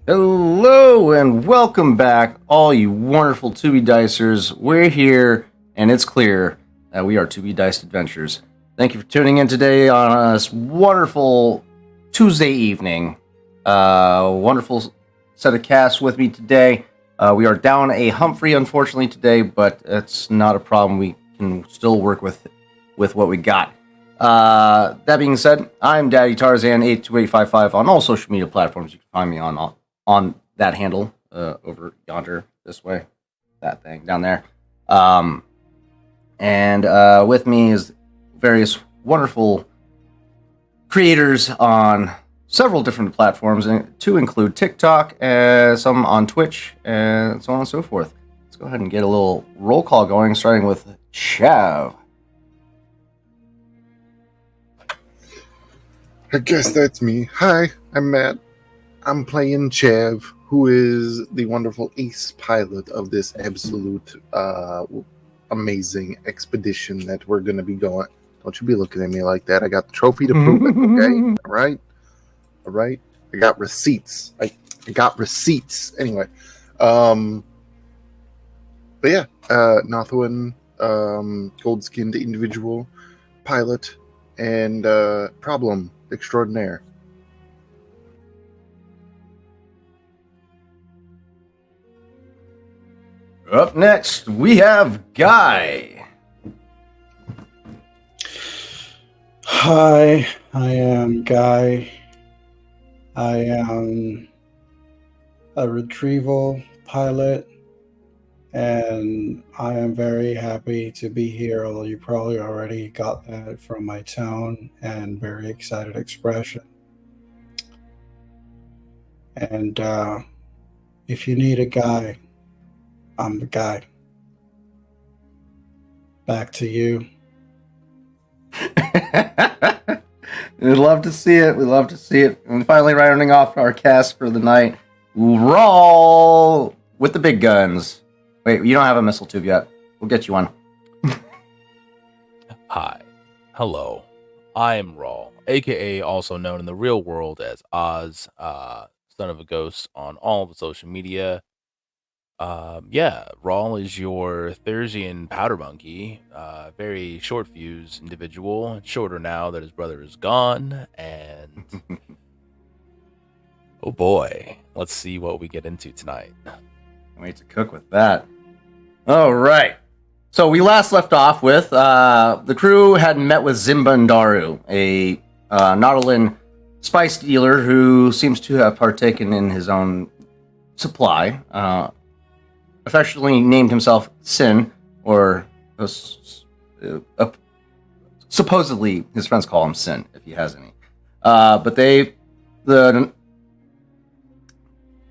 Hello and welcome back, all you wonderful Tubi Dicers. We're here, and it's clear that we are Tubi Diced Adventures. Thank you for tuning in today on this wonderful Tuesday evening. Wonderful set of casts with me today. We are down a Humphrey, unfortunately, today, but it's not a problem. We can still work with what we got. That being said, I'm Daddy Tarzan 82855 on all social media platforms. You can find me on that handle over yonder, this way, that thing down there. And with me is various wonderful creators on several different platforms, and to include TikTok, some on Twitch, and so on and so forth. Let's go ahead and get a little roll call going, starting with Chav. I guess that's me. Hi, I'm Matt. I'm playing Chav, who is the wonderful ace pilot of this absolute amazing expedition that we're going to be going. Don't you be looking at me like that. I got the trophy to prove it, okay? All right? I got receipts. I got receipts. Anyway. But yeah, Nothwin, gold-skinned individual, pilot, and problem extraordinaire. Up next, we have Guy. Hi, I am Guy. I am a retrieval pilot, and I am very happy to be here, although you probably already got that from my tone and very excited expression. And if you need a guy, I'm the guy. Back to you. We'd love to see it. And finally, rounding off our cast for the night, Rawl with the big guns. Wait, you don't have a missile tube yet. We'll get you one. Hi. Hello. I am Rawl, aka also known in the real world as Oz, son of a ghost on all the social media. Rawl is your Thursian powder monkey, very short fuse individual, shorter now that his brother is gone, and oh boy, let's see what we get into tonight. Can't wait to cook with that. All right. So we last left off with the crew had met with Zimbandaru, a Nautilin spice dealer who seems to have partaken in his own supply. Affectionately named himself Sin, or supposedly his friends call him Sin if he has any. But the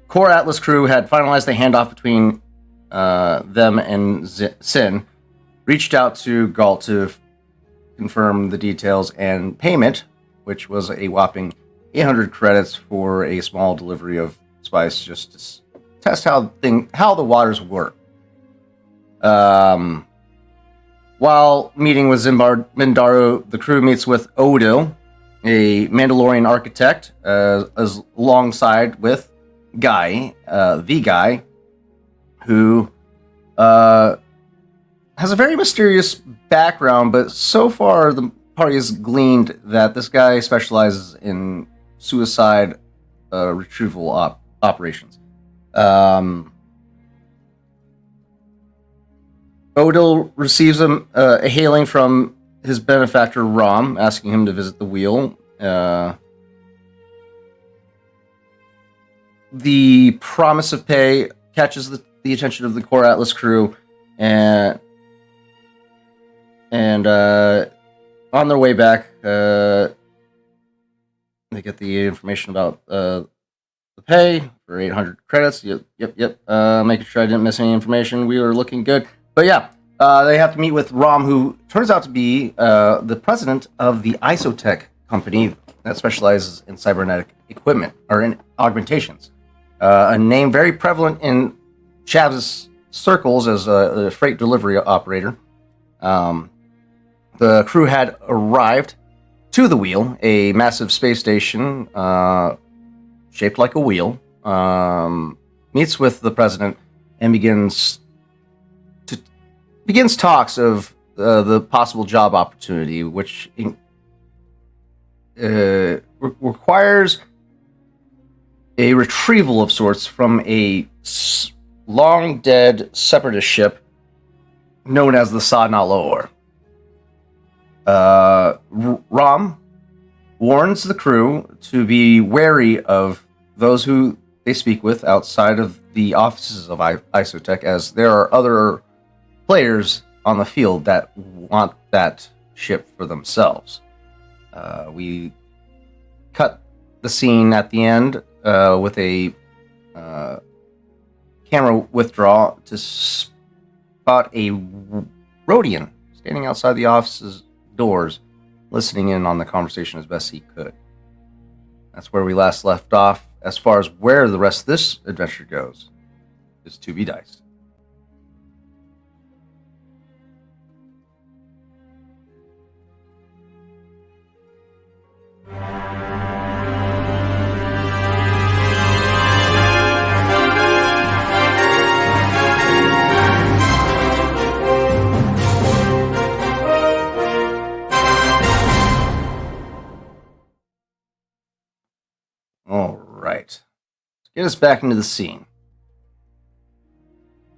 Core Atlas crew had finalized the handoff between them and Sin, reached out to Galt to confirm the details and payment, which was a whopping 800 credits for a small delivery of spice, just to test how the waters work. While meeting with Zimbandaru, the crew meets with Odo, a Mandalorian architect, as alongside with Guy, the Guy, who has a very mysterious background, but so far the party has gleaned that this guy specializes in suicide retrieval operations. Odo receives a hailing from his benefactor Rom, asking him to visit the wheel. The promise of pay catches the attention of the Core Atlas crew, and on their way back, they get the information about the pay for 800 credits. Yep. Making sure I didn't miss any information. We were looking good. But yeah, they have to meet with Rom, who turns out to be the president of the Isotech company that specializes in cybernetic equipment, or in augmentations. A name very prevalent in Chav's circles as a freight delivery operator. The crew had arrived to the wheel, a massive space station shaped like a wheel, meets with the president and begins talks of the possible job opportunity, which requires a retrieval of sorts from a long dead separatist ship known as the Sa-na Loor. Rom warns the crew to be wary of those who they speak with outside of the offices of Isotech, as there are other players on the field that want that ship for themselves. We cut the scene at the end with a camera withdraw to spot a Rhodian standing outside the office's doors, listening in on the conversation as best he could. That's where we last left off. As far as where the rest of this adventure goes, is to be diced. All right. Let's get us back into the scene.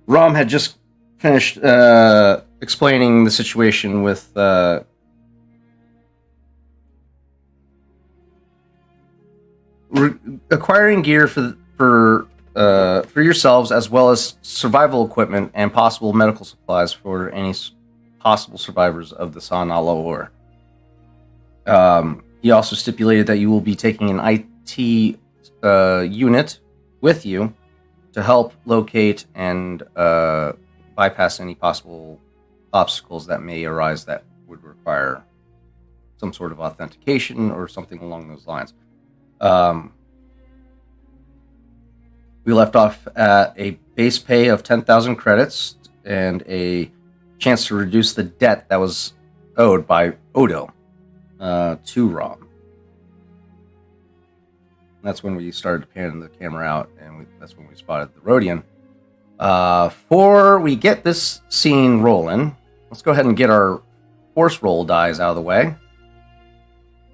Rom had just finished explaining the situation with acquiring gear for yourselves, as well as survival equipment and possible medical supplies for any possible survivors of the Sa-na Loor. He also stipulated that you will be taking an IT unit with you to help locate and bypass any possible obstacles that may arise that would require some sort of authentication or something along those lines. We left off at a base pay of 10,000 credits and a chance to reduce the debt that was owed by Odo to Rom. That's when we started to pan the camera out, and that's when we spotted the Rhodian. Before we get this scene rolling, let's go ahead and get our force roll dies out of the way.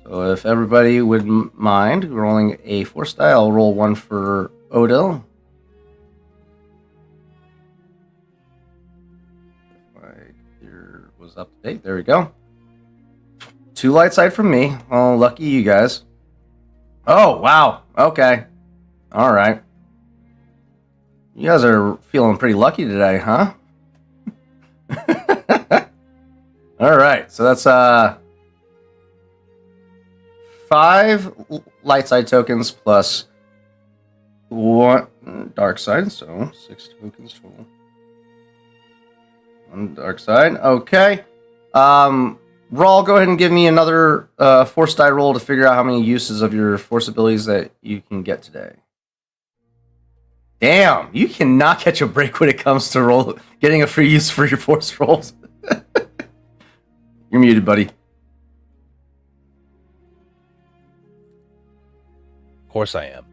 So if everybody would mind rolling a force die, I'll roll one for Odo. If my computer was up to date, there we go. 2 light side from me. Oh, lucky you guys. Oh, wow. Okay. All right. You guys are feeling pretty lucky today, huh? All right. So that's 5 light side tokens plus 1 dark side. So 6 tokens total. 1 dark side. Okay. Rawl, go ahead and give me another force die roll to figure out how many uses of your force abilities that you can get today. Damn, you cannot catch a break when it comes to getting a free use for your force rolls. You're muted, buddy. Of course I am.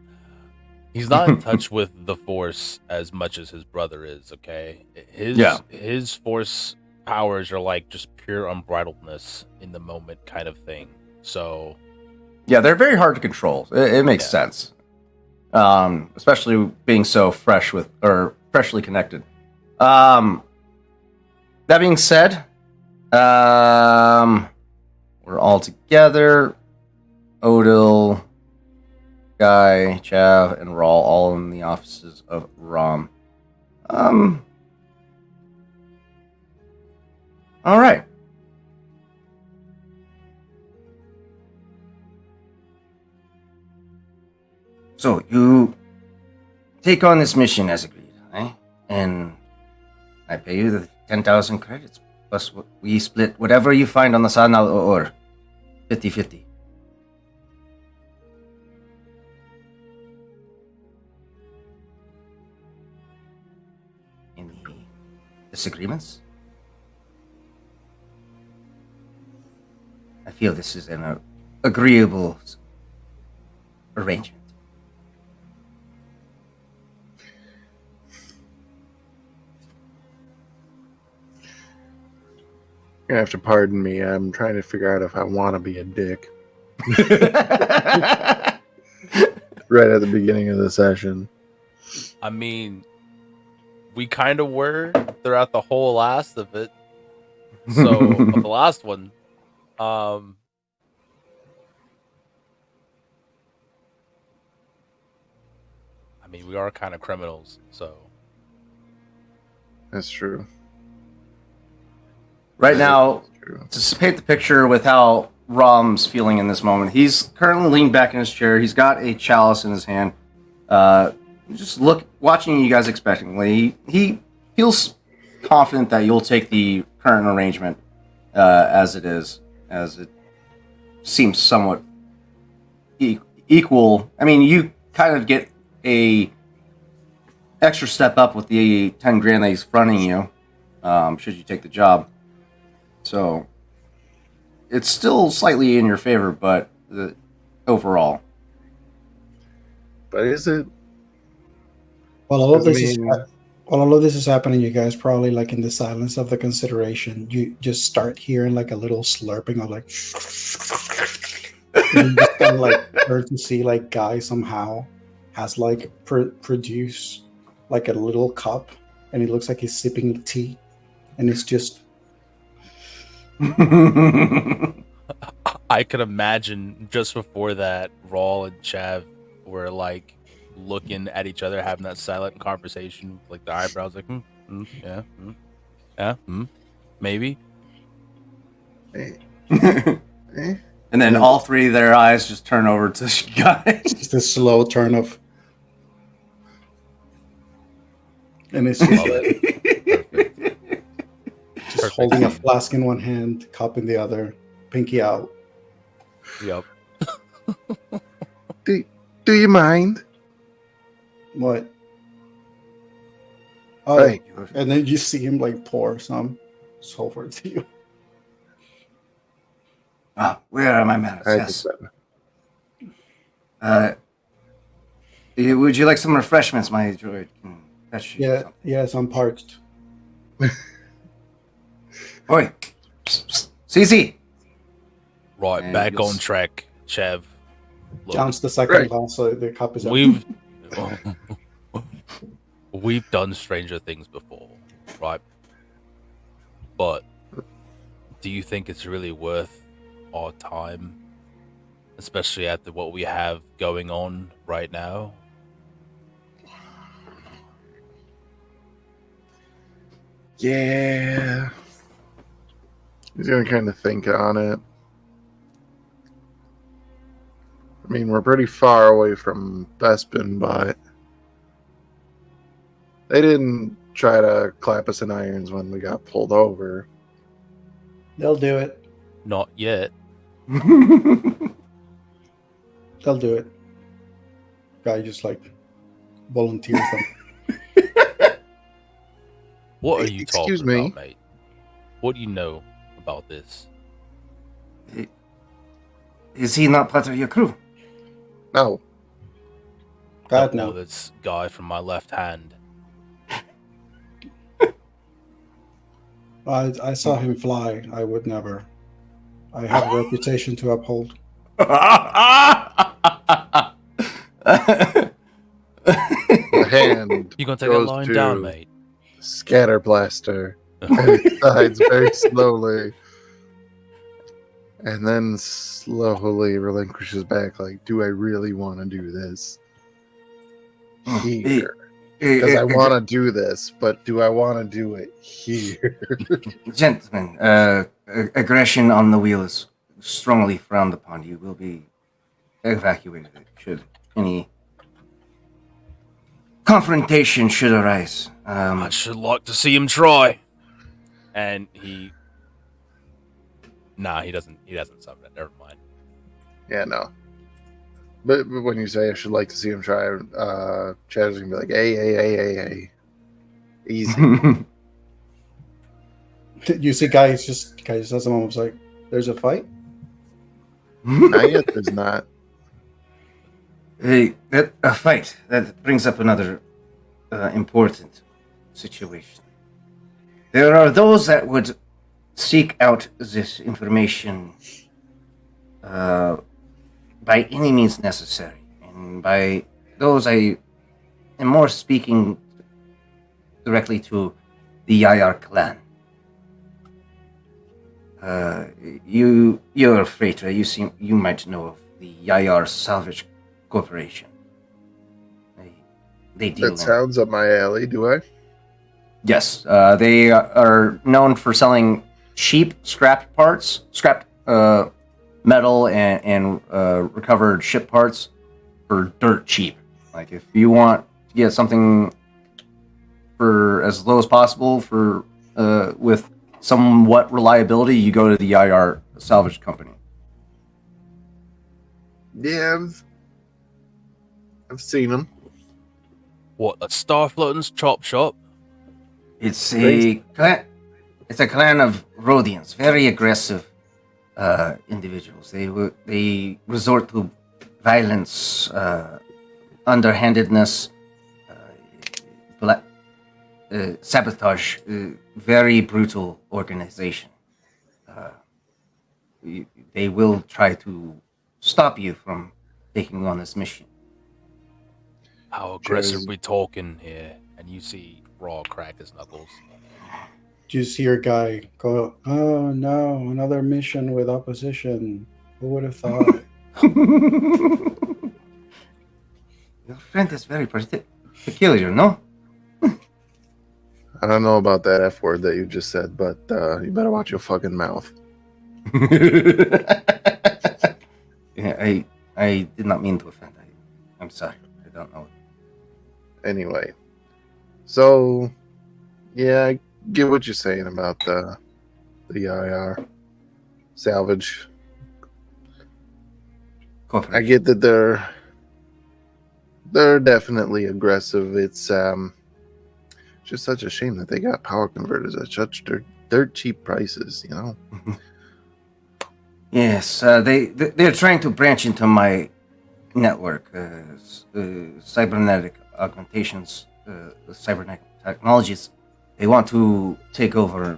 He's not in touch with the force as much as his brother is, okay? His force powers are like just pure unbridledness in the moment kind of thing. So yeah, they're very hard to control. It makes sense. Especially being so freshly connected. That being said, we're all together. Odil, Guy, Chav, and Rawl all in the offices of Rom. All right. So you take on this mission as agreed, eh? And I pay you the 10,000 credits, plus we split whatever you find on the Sa-na Loor, 50-50. Any disagreements? I feel this is an agreeable arrangement. gonna have to pardon me. I'm trying to figure out if I want to be a dick right at the beginning of the session. I mean, we kind of were throughout the whole last of it. So, of the last one, I mean, we are kind of criminals, so. That's true. Right now, True. to paint the picture with how Rom's feeling in this moment, he's currently leaned back in his chair. He's got a chalice in his hand. Just watching you guys expectantly. He feels confident that you'll take the current arrangement as it is, as it seems somewhat equal. I mean, you kind of get a extra step up with the 10 grand that he's fronting you, should you take the job. So it's still slightly in your favor, but overall. But is it? While all of Does it this mean- while all of this is happening, you guys probably like in the silence of the consideration, you just start hearing like a little slurping of like, and you just kind of like start to see like Guy somehow has like produce like a little cup, and it looks like he's sipping tea, and it's just I could imagine just before that, Rawl and Chav were like looking at each other, having that silent conversation, like the eyebrows, like, maybe. Eh? And then all three of their eyes just turn over to Guy. just a slow turn of, and it's just like, just holding a flask in one hand, cup in the other, pinky out. Yep. Do you mind? What? Oh, Hey. and then you see him like pour some sulfur to you. Where are my manners? I Yes. think that- Would you like some refreshments, my droid? Fetch you Yeah, something. yes, I'm parched. Oi, CZ. Right, And back you'll on track, Chav. Look, John's the second Right. glass, so the cup is empty. we've done stranger things before, right? But do you think it's really worth our time, especially after what we have going on right now? Yeah. He's gonna kind of think on it. I mean, we're pretty far away from Bespin, but they didn't try to clap us in irons when we got pulled over. They'll do it. Not yet. They'll do it. Guy just like volunteers them. What are you Excuse talking me? about, mate? What do you know about this? Is he not part of your crew? No, God Don't know no. this guy from my left hand. I saw him fly. I would never. I have a reputation to uphold. the hand You gonna take that Goes line to- down, mate? scatter blaster and it dies very slowly, and then slowly relinquishes back. Like, do I really want to do this here? Because I want to do this, but do I want to do it here? Gentlemen, aggression on the wheel is strongly frowned upon. You will be evacuated should any confrontation should arise. I should like to see him try. And he doesn't summon it. Never mind. Yeah, no. But when you say I should like to see him try, Chad's gonna be like, hey, easy. You see, guy just has a moment. Like, there's a fight. Not yet, there's not. A fight that brings up another important situation. There are those that would seek out this information by any means necessary. And by those, I am more speaking directly to the Yayar clan. You're a freighter. You might know of the Yayar Salvage Corporation. They deal That sounds up my alley. Do I? Yes, they are known for selling cheap scrapped parts, scrapped metal and recovered ship parts for dirt cheap. Like if you want to get something for as low as possible for with somewhat reliability, you go to the IR Salvage Company. Yeah, I've seen them. What, a Starfloaten's chop shop? It's a clan. It's a clan of Rhodians, very aggressive individuals. They resort to violence, underhandedness, sabotage. Very brutal organization. They will try to stop you from taking on this mission. How aggressive we talking here? And you see Raw crack his knuckles. Do you see your guy go, oh no, another mission with opposition? Who would have thought? Your friend is very peculiar, no? I don't know about that F word that you just said, but you better watch your fucking mouth. Yeah, I did not mean to offend. I'm sorry. I don't know. Anyway, so yeah, I get what you're saying about the IR salvage. I get that they're definitely aggressive. It's just such a shame that they got power converters at such dirt cheap prices, you know. Yes, they're trying to branch into my network, cybernetic augmentations, cybernetic technologies. They want to take over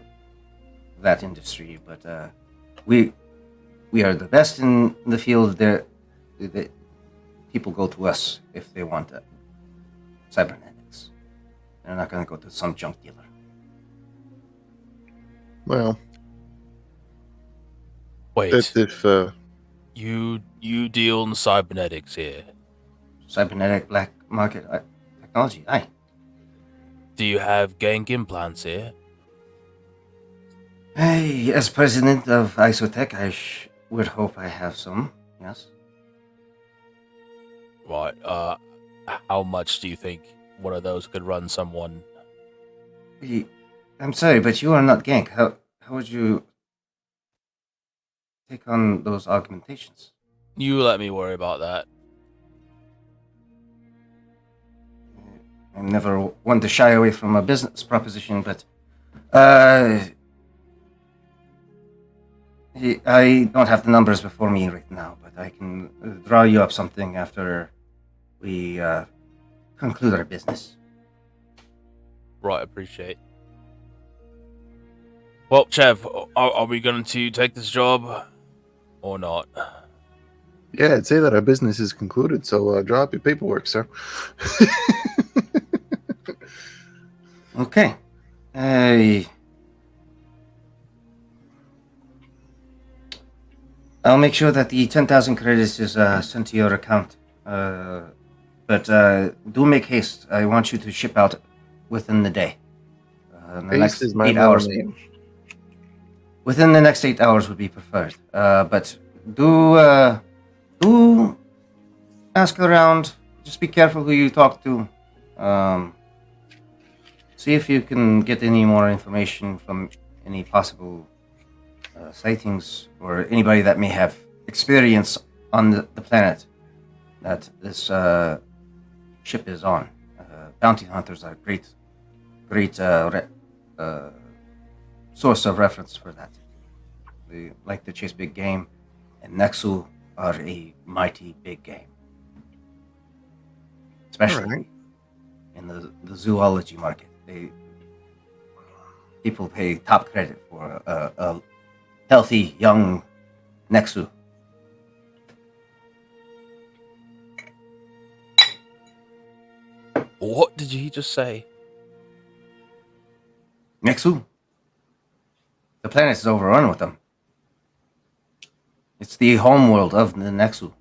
that industry, but we are the best in the field. The people go to us if they want cybernetics. They're not going to go to some junk dealer. Well, wait. That's if you deal in cybernetics here. Cybernetic black market technology. Aye. Do you have gank implants here? Hey, as president of Isotech, I would hope I have some. Yes. Right. How much do you think one of those could run someone? I'm sorry, but you are not gank. How would you take on those augmentations? You let me worry about that. I'm never one to shy away from a business proposition, but I don't have the numbers before me right now, but I can draw you up something after we conclude our business. Right, appreciate. Well, Chev, are we going to take this job or not? yeah, I'd say that our business is concluded, so draw up your paperwork, sir. Okay. I'll make sure that the 10,000 credits is sent to your account. But do make haste. I want you to ship out within the day. The next Haste is my 8 hours. name. Within the next 8 hours would be preferred. But do ask around. Just be careful who you talk to. See if you can get any more information from any possible sightings or anybody that may have experience on the planet that this ship is on. Bounty hunters are great source of reference for that. They like to chase big game, and Nexu are a mighty big game, especially in the zoology market. people pay top credit for a healthy young Nexu. What did he just say? Nexu? The planet is overrun with them. It's the homeworld of the Nexu.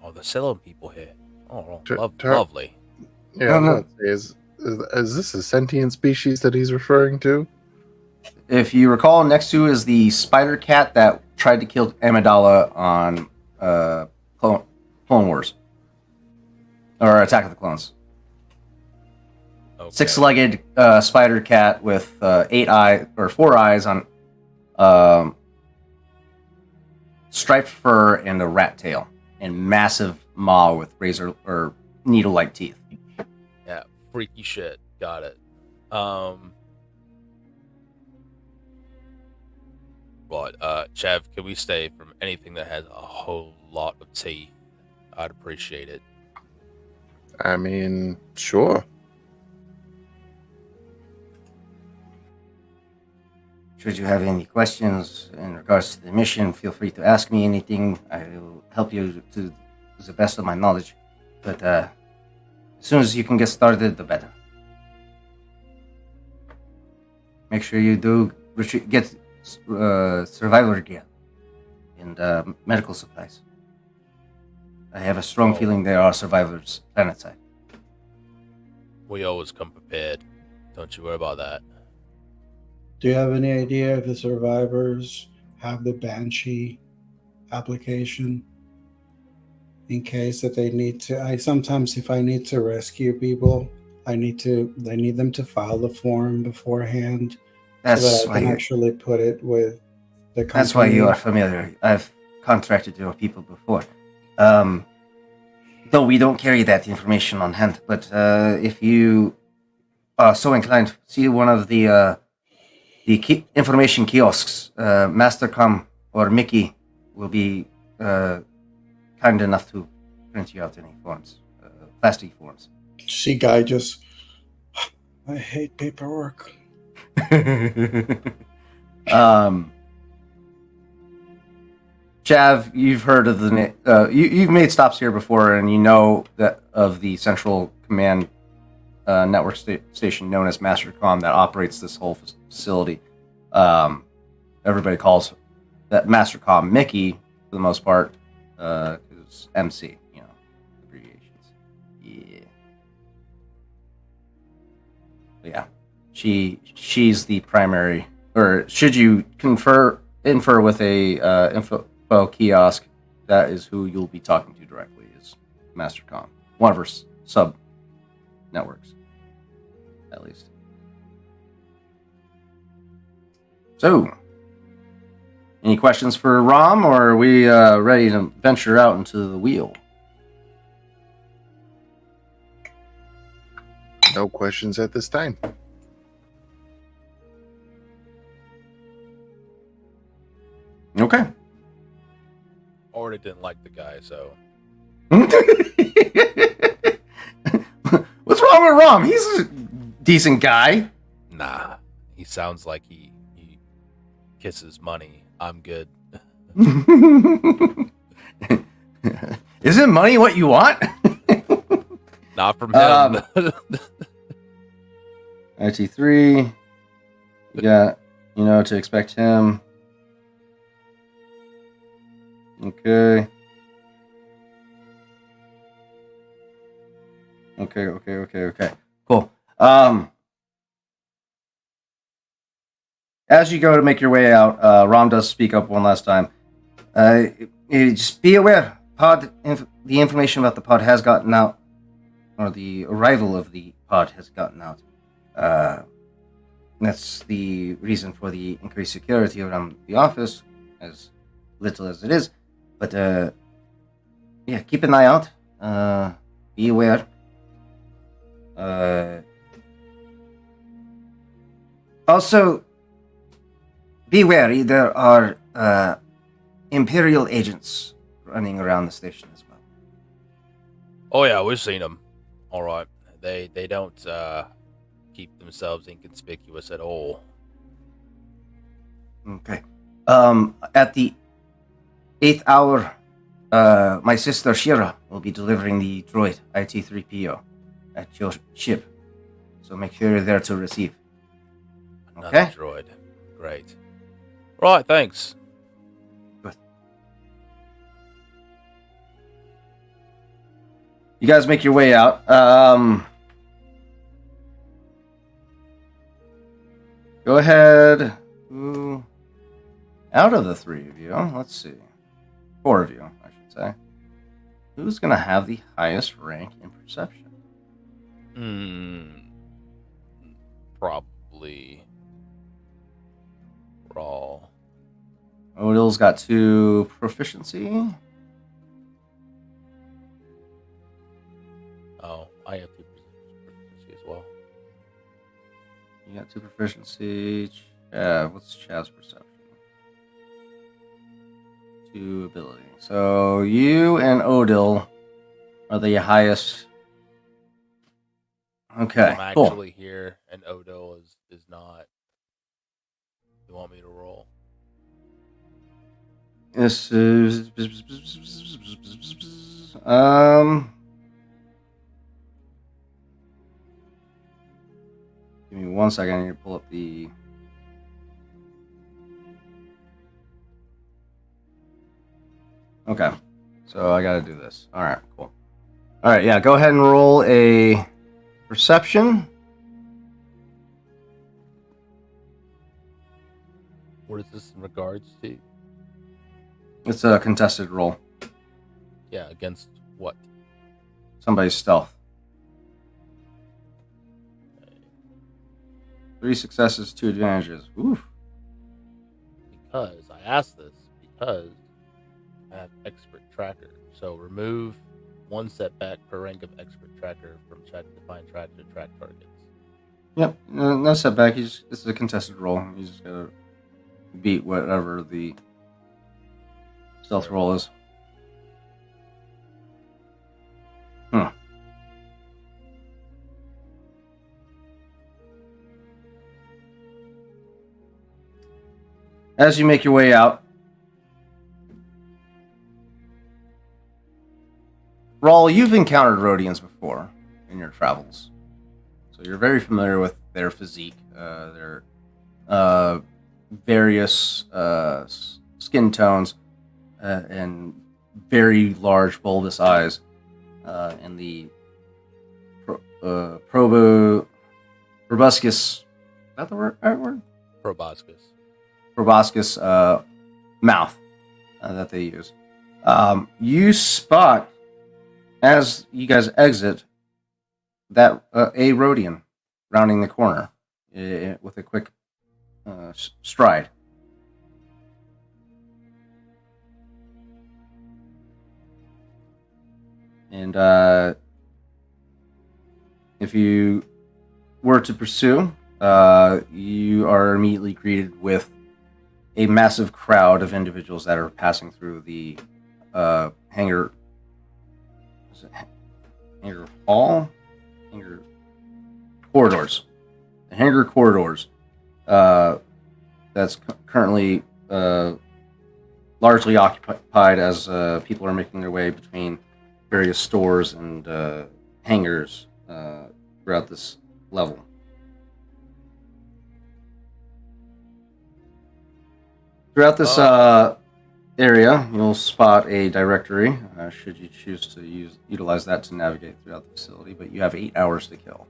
Oh, the Cylon people here. Oh, Tur- lovely. Yeah, No. is this a sentient species that he's referring to? If you recall, Nexu is the spider cat that tried to kill Amidala on Clone Wars. Or Attack of the Clones. Okay. Six-legged spider cat with 4 eyes on striped fur and a rat tail, and massive maw with razor or needle-like teeth. Yeah, freaky shit. Got it. But Chev, can we stay from anything that has a whole lot of teeth? I'd appreciate it. I mean, sure. Should you have any questions in regards to the mission, feel free to ask me anything. I will help you to the best of my knowledge. But as soon as you can get started, the better. Make sure you do get survivor gear and medical supplies. I have a strong feeling there are survivors planetside. We always come prepared. Don't you worry about that. Do you have any idea if the survivors have the Banshee application? In case that they need to, sometimes if I need to rescue people, they need them to file the form beforehand. That's so that I why can actually put it with the company. That's why you are familiar. I've contracted your people before. Though we don't carry that information on hand, but if you are so inclined, see one of the information kiosks. Mastercom or Mickey will be kind enough to print you out any forms, plastic forms. See, guy, just I hate paperwork. Chav, you've heard of the you've made stops here before, and you know that of the central command network station known as Mastercom that operates this whole facility. Everybody calls that Mastercom Mickey for the most part, because MC, abbreviations. Yeah, but yeah. She's the primary, or should you infer with a info kiosk, that is who you'll be talking to directly, is Mastercom, one of her sub networks, at least. So, any questions for Rom, or are we ready to venture out into the wheel? No questions at this time. Okay. Already didn't like the guy, so. What's wrong with Rom? He's a decent guy. Nah, he sounds like he kisses money. I'm good. Isn't money what you want? Not from him. IT3. You got, to expect him. Okay. Cool. As you go to make your way out, Rom does speak up one last time. Just be aware, the information about the pod has gotten out, or the arrival of the pod has gotten out. That's the reason for the increased security around the office, as little as it is. But, keep an eye out. Be aware. Also, beware, there are Imperial agents running around the station as well. Oh yeah, we've seen them. All right, they don't keep themselves inconspicuous at all. Okay. At the 8th hour, my sister Shira will be delivering the droid IT-3PO at your ship. So make sure you're there to receive. Another Okay. droid. Great. Right, thanks. Good. You guys make your way out. Go ahead. Ooh. Out of the three of you, let's see. 4 of you, I should say. Who's going to have the highest rank in perception? Probably Raw. Odil's got 2 proficiency. Oh, I have 2 proficiency as well. You got 2 proficiency. Chav, what's Chav's perception? 2 ability. So you and Odil are the highest. Okay, I'm cool. actually here, and Odo is not. You want me to roll? This is Give me 1 second. I need to pull up the. Okay, so I got to do this. All right, cool. All right, yeah. Go ahead and roll a perception. What is this in regards to? It's a contested roll. Yeah, against what? Somebody's stealth. 3 successes, 2 advantages. Oof. Because I asked this because I have expert tracker. So remove 1 setback per rank of expert tracker from defined track to track targets. Yep, no setback. This is a contested roll. You just gotta beat whatever the stealth roll is. As you make your way out, Raul, you've encountered Rhodians before in your travels, so you're very familiar with their physique, their various skin tones, and very large bulbous eyes, and the proboscis. Is that the right word? Proboscis. Proboscis mouth that they use. You spot, as you guys exit, that a Rhodian rounding the corner with a quick stride. And if you were to pursue, you are immediately greeted with a massive crowd of individuals that are passing through the hangar. Is it hangar hall? Hangar corridors. The hangar corridors. That's currently largely occupied as people are making their way between various stores and hangars throughout this level. Throughout this area, you'll spot a directory, should you choose to utilize that to navigate throughout the facility, but you have 8 hours to kill.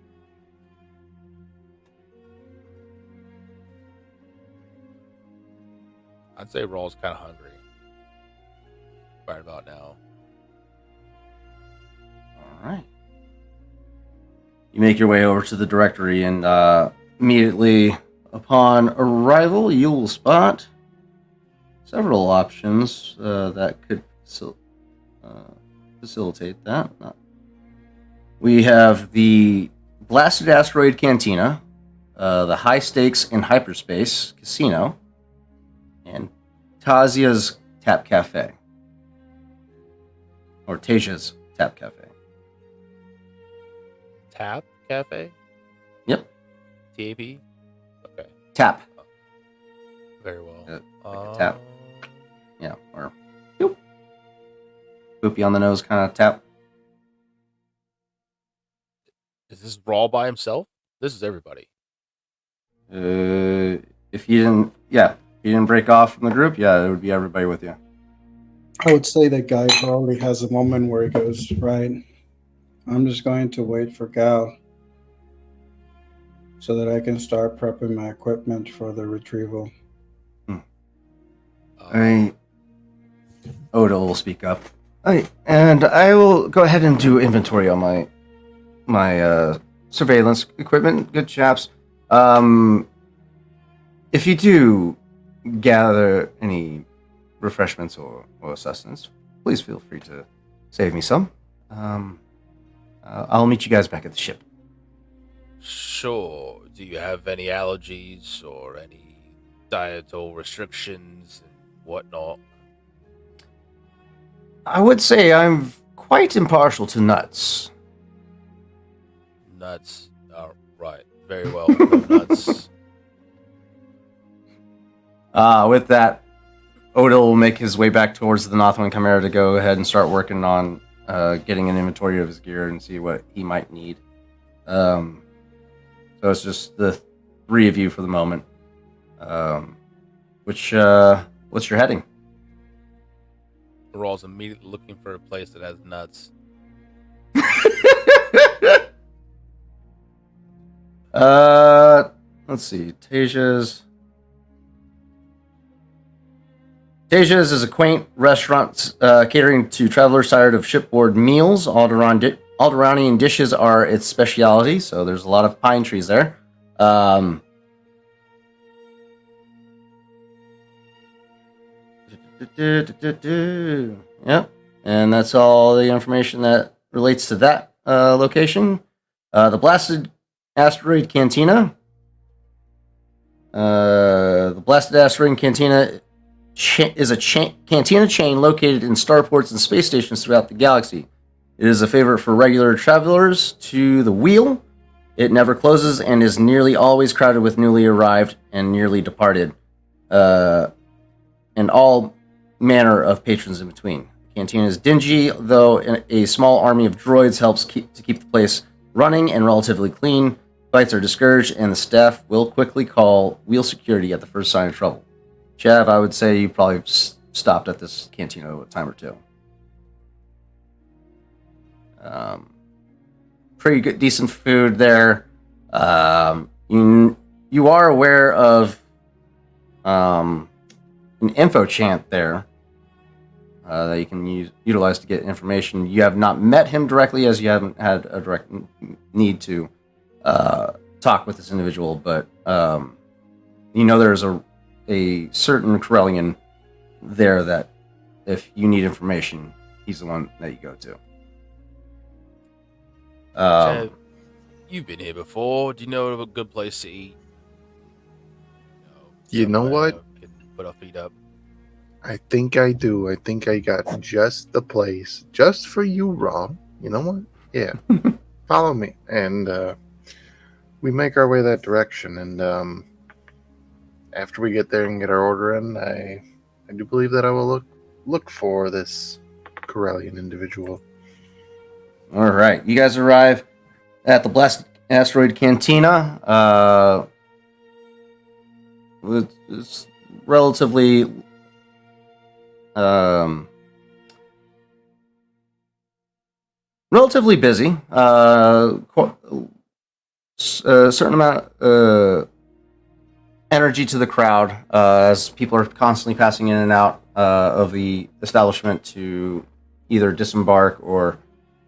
I'd say Raw's kind of hungry right about now. All right. You make your way over to the directory, and immediately upon arrival, you will spot several options that could facilitate that. We have the Blasted Asteroid Cantina, the High Stakes in Hyperspace Casino, and Tazia's Tap Cafe. Or Tasia's Tap Cafe. Tap Cafe? Yep. TAP. Okay. Tap. Very well. Like a tap. Yeah, or boop. Boopy on the nose kind of tap. Is this Raw by himself? This is everybody. If you didn't break off from the group, yeah, it would be everybody with you. I would say that Guy probably has a moment where he goes, right, I'm just going to wait for Gal so that I can start prepping my equipment for the retrieval. Oda will speak up. And I will go ahead and do inventory on my surveillance equipment. Good chaps. If you do gather any refreshments or sustenance, please feel free to save me some. I'll meet you guys back at the ship. Sure. Do you have any allergies or any dietary restrictions and whatnot? I would say I'm quite impartial to nuts. Nuts. Oh, right. Very well. No nuts. With that, Oda will make his way back towards the Northwind Chimera to go ahead and start working on getting an inventory of his gear and see what he might need. So it's just the three of you for the moment. What's your heading? Raw's immediately looking for a place that has nuts. Let's see. Taja's is a quaint restaurant catering to travelers tired of shipboard meals. Alderanian dishes are its specialty, so there's a lot of pine trees there. Yep, and that's all the information that relates to that location. The Blasted Asteroid Cantina. The Blasted Asteroid Cantina is a cantina chain located in starports and space stations throughout the galaxy. It is a favorite for regular travelers to the wheel. It never closes and is nearly always crowded with newly arrived and nearly departed, and all manner of patrons in between. The cantina is dingy, though a small army of droids helps keep the place running and relatively clean. Fights are discouraged, and the staff will quickly call wheel security at the first sign of trouble. Chav, I would say you probably stopped at this cantina a time or two. Pretty good, decent food there. You are aware of an info chant there that you can utilize to get information. You have not met him directly, as you haven't had a direct need to talk with this individual, but you know there's a certain Corellian there that if you need information, he's the one that you go to. Chad, you've been here before. Do you know of a good place to eat? You know what? Can put our feet up. I think I do. I think I got just the place, just for you, Rob. You know what? Yeah. Follow me. And we make our way that direction. And after we get there and get our order in, I do believe that I will look for this Corellian individual. All right. You guys arrive at the Blasted Asteroid Cantina. It's relatively busy. A certain amount energy to the crowd as people are constantly passing in and out of the establishment to either disembark or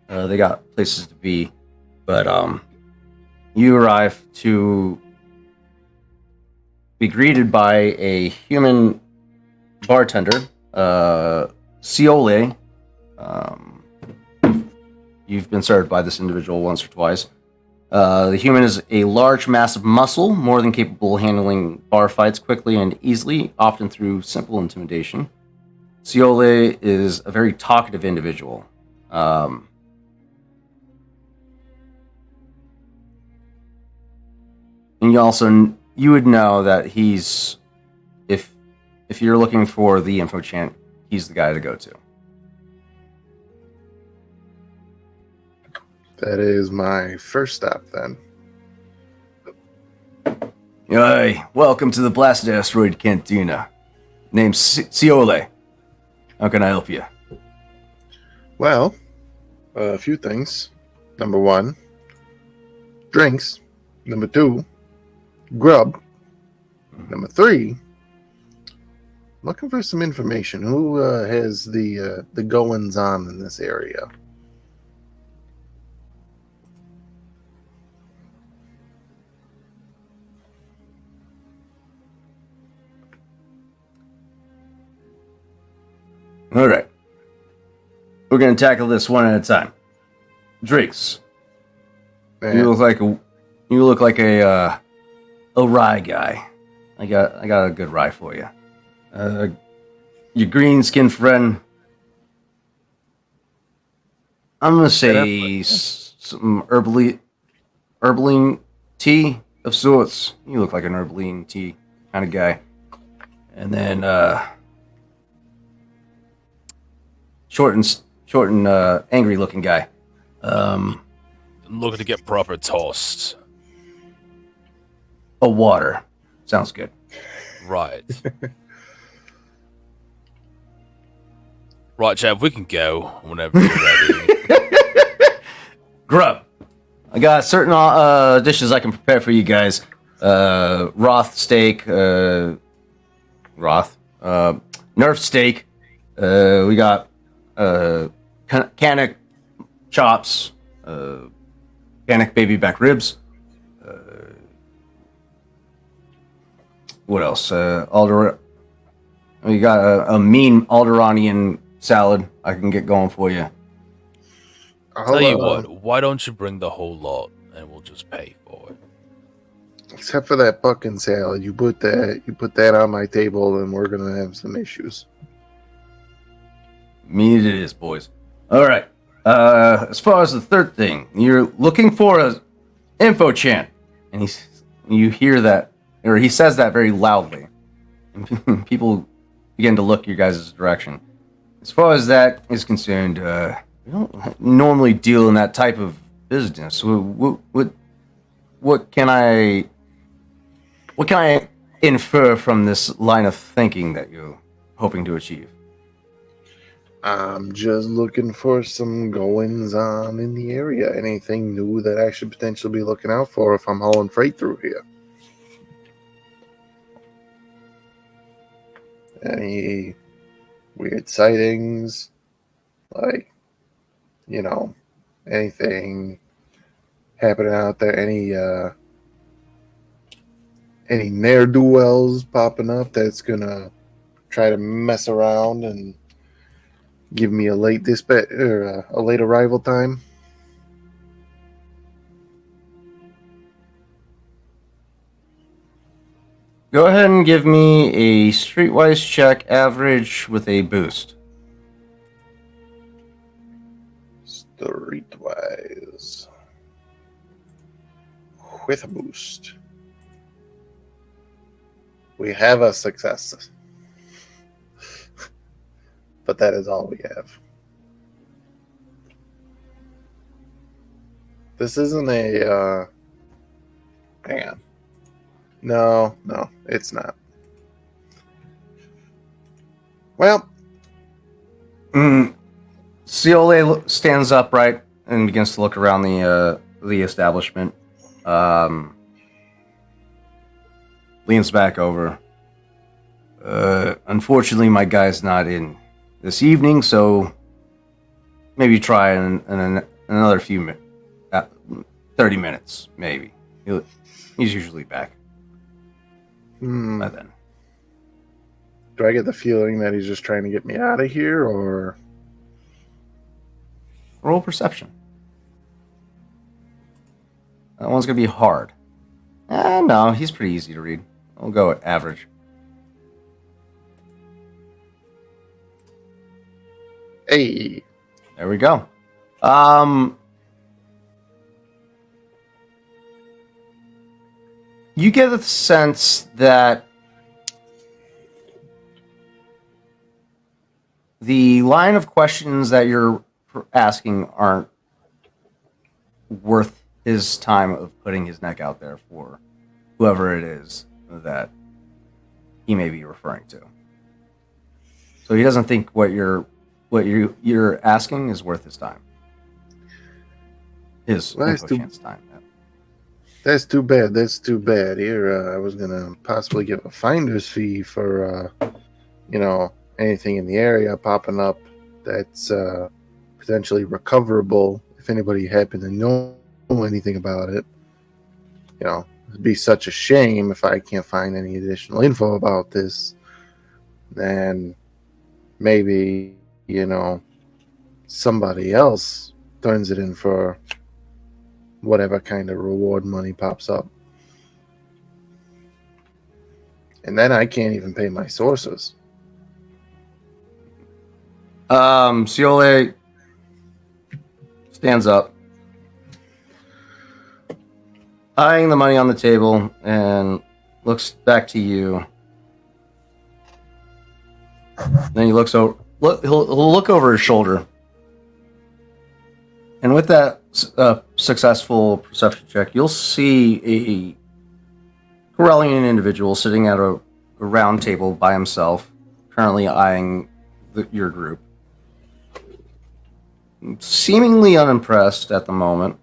they got places to be. But you arrive to be greeted by a human bartender, Ciole. You've been served by this individual once or twice. The human is a large mass of muscle, more than capable of handling bar fights quickly and easily, often through simple intimidation. Ciole is a very talkative individual. And you would know that he's if you're looking for the info chant, he's the guy to go to. That is my first stop then. Hey, welcome to the Blasted Asteroid Cantina. Name's Ciole. How can I help you? Well, a few things. Number 1, drinks. Number 2, grub. Number 3, looking for some information. Who has the goings on in this area? All right. We're going to tackle this one at a time. Drinks. You look like a rye guy. I got a good rye for you. Your green skinned friend. I'm gonna say some herbaline tea of sorts. You look like an herbaline tea kind of guy. And then short and angry looking guy. Looking to get proper tossed. A water. Sounds good. Right. Right, Chad, we can go whenever you're ready. Grub. I got certain dishes I can prepare for you guys. Roth steak. Nerf steak. We got Canuck chops. Canuck baby back ribs. What else? We got a mean Alderanian salad I can get going for you. Tell you what, why don't you bring the whole lot and we'll just pay for it? Except for that fucking salad. You put that on my table and we're gonna have some issues. Mean it is, boys. All right. As far as the third thing, you're looking for a info chant, and you hear that, or he says that very loudly, and people begin to look your guys' direction. As far as that is concerned, we don't normally deal in that type of business. What can I infer from this line of thinking that you're hoping to achieve? I'm just looking for some goings on in the area. Anything new that I should potentially be looking out for if I'm hauling freight through here. Any weird sightings? Like, anything happening out there? Any ne'er-do-wells popping up that's gonna try to mess around and give me a late dispatch or a late arrival time? Go ahead and give me a streetwise check, average with a boost. Streetwise with a boost. We have a success. But that is all we have. This isn't a hang on. No, it's not. Well, Ciole stands upright and begins to look around the establishment. Leans back over. Unfortunately, my guy's not in this evening, so maybe try in another 30 minutes, maybe. He's usually back by then. Do I get the feeling that he's just trying to get me out of here, or? Roll perception. That one's going to be hard. No, he's pretty easy to read. I'll go at average. Hey. There we go. you get the sense that the line of questions that you're asking aren't worth his time of putting his neck out there for whoever it is that he may be referring to. So he doesn't think what you're asking is worth his time. His chance time. Yeah. That's too bad. That's too bad. Here, I was gonna possibly give a finder's fee for, anything in the area popping up that's potentially recoverable. If anybody happened to know anything about it, it'd be such a shame if I can't find any additional info about this. Then maybe somebody else turns it in for whatever kind of reward money pops up. And then I can't even pay my sources. Ciole stands up, eyeing the money on the table, and looks back to you. Then he looks over. He'll look over his shoulder, and with that successful perception check, you'll see a Corellian individual sitting at a round table by himself, currently eyeing your group, seemingly unimpressed at the moment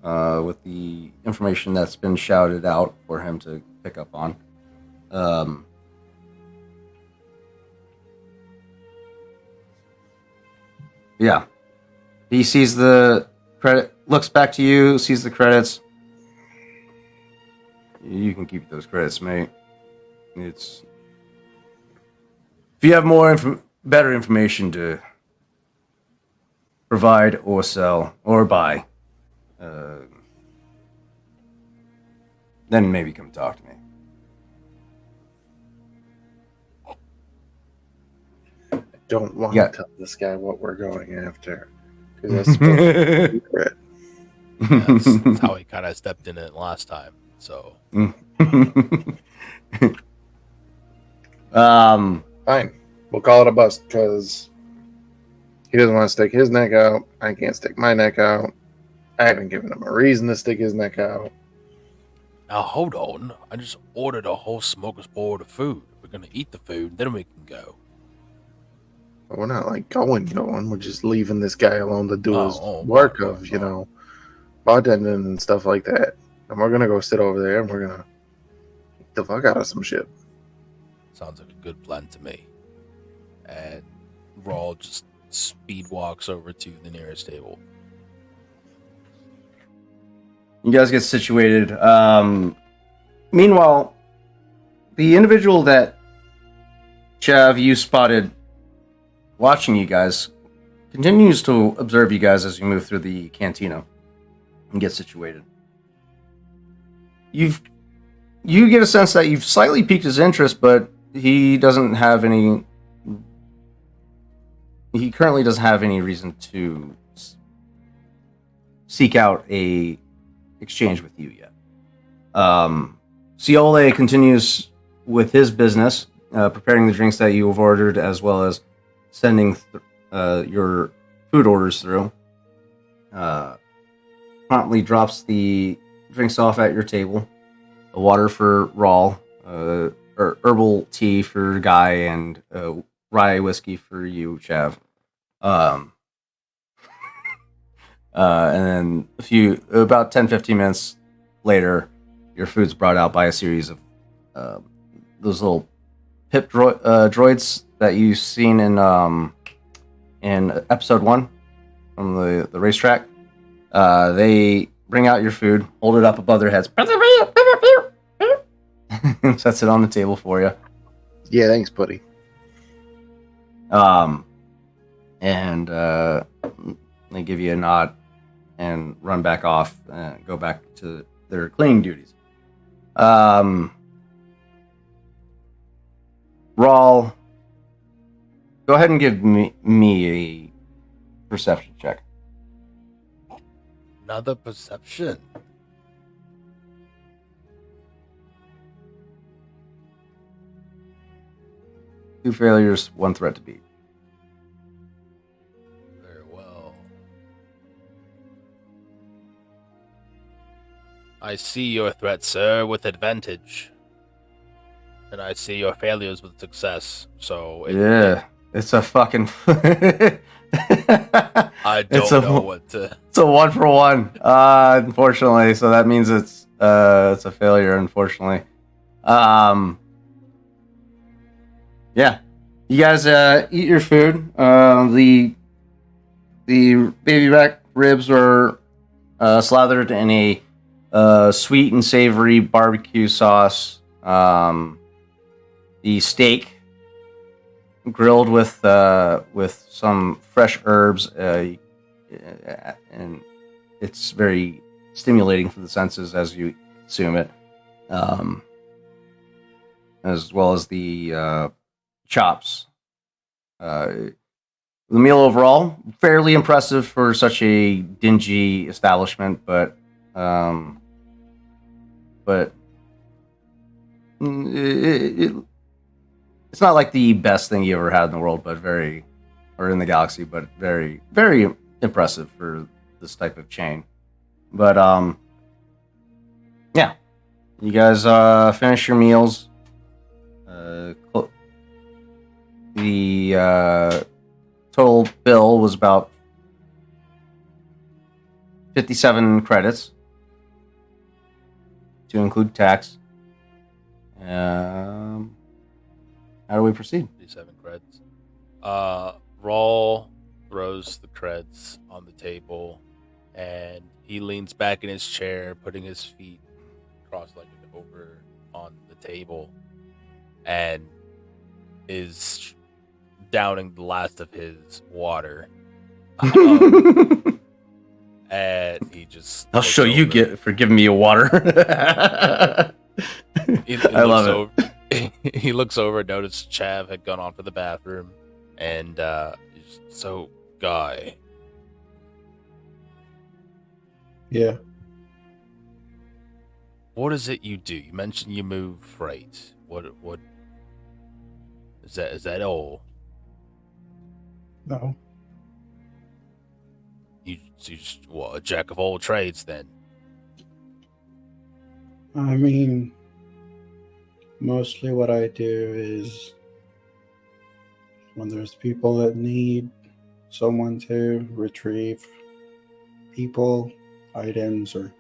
with the information that's been shouted out for him to pick up on. Yeah. He sees the credit, looks back to you, sees the credits. You can keep those credits, mate. If you have more better information to provide or sell or buy, then maybe come talk to me. Don't want to tell this guy what we're going after. Because that's secret. That's how he kind of stepped in it last time. So, fine. We'll call it a bust because he doesn't want to stick his neck out. I can't stick my neck out. I haven't given him a reason to stick his neck out. now hold on. I just ordered a whole smorgasbord of food. We're gonna eat the food, then we can go. But we're not like going. We're just leaving this guy alone to do his work of, bartending and stuff like that. And we're gonna go sit over there and we're gonna eat the fuck out of some shit. Sounds like a good plan to me. And Rawl just speed walks over to the nearest table. You guys get situated. Meanwhile, the individual that Chav, you spotted watching you guys, continues to observe you guys as you move through the cantina and get situated. You get a sense that you've slightly piqued his interest, but he doesn't have any. He currently doesn't have any reason to seek out a exchange with you yet. Ciole continues with his business, preparing the drinks that you have ordered, as well as sending your food orders through. Promptly drops the drinks off at your table. A water for Rawl, or herbal tea for Guy, and rye whiskey for you, Chav. And then about 10-15 minutes later, your food's brought out by a series of those little pip droids that you've seen in episode 1 from the racetrack. They bring out your food, hold it up above their heads, and sets it on the table for you. Yeah, thanks, buddy. And they give you a nod and run back off and go back to their cleaning duties. Rawl, go ahead and give me a perception check. Another perception. 2 failures, 1 threat to beat. Very well. I see your threat, sir, with advantage. And I see your failures with success. So it's a fucking. I don't know what to. It's a 1 for 1, unfortunately. So that means it's a failure, unfortunately. Yeah, you guys eat your food. The baby back ribs were slathered in a sweet and savory barbecue sauce. The steak grilled with some fresh herbs, and it's very stimulating for the senses as you consume it, as well as the chops. The meal overall fairly impressive for such a dingy establishment, but it's not like the best thing you ever had in the world, but or in the galaxy, but very, very impressive for this type of chain. But yeah, you guys finish your meals. The total bill was about 57 credits to include tax. How do we proceed? 57 creds. Rawl throws the creds on the table, and he leans back in his chair, putting his feet cross-legged over on the table, and is downing the last of his water. And he just... I'll show you for giving me a water. I love it. He looks over, noticed Chav had gone on to the bathroom, and so, Guy. Yeah. What is it you do? You mentioned you move freight. What is that? Is that all? No. You just a jack of all trades then? I mean, mostly what I do is when there's people that need someone to retrieve people, items, or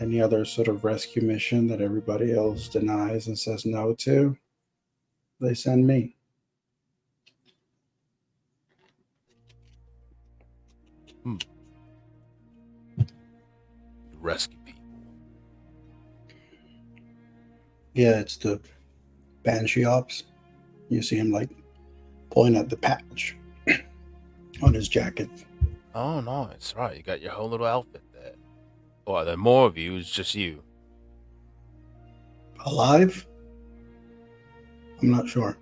any other sort of rescue mission that everybody else denies and says no to, they send me. Rescue people. Yeah, it's the Banshee Ops. You see him like pulling at the patch on his jacket. Oh, nice. Right, you got your whole little outfit there. Well, there are more of you. It's just you. Alive? I'm not sure.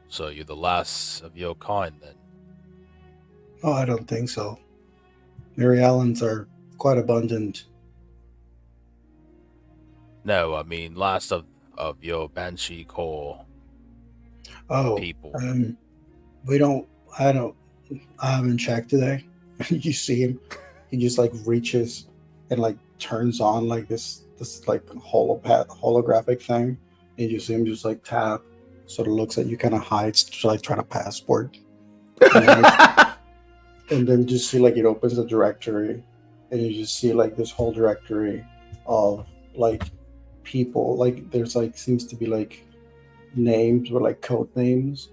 So you're the last of your kind then? Oh, I don't think so. Mary Allens are quite abundant. No, I mean last of your Banshee core people. I haven't checked today. You see him, he just like reaches and like turns on like this like holographic thing, and you see him just like tap, sort of looks at you, kind of hides, like trying to passport. And then you just see like it opens a directory, and you just see like this whole directory of like people, like there's like seems to be like names or like code names,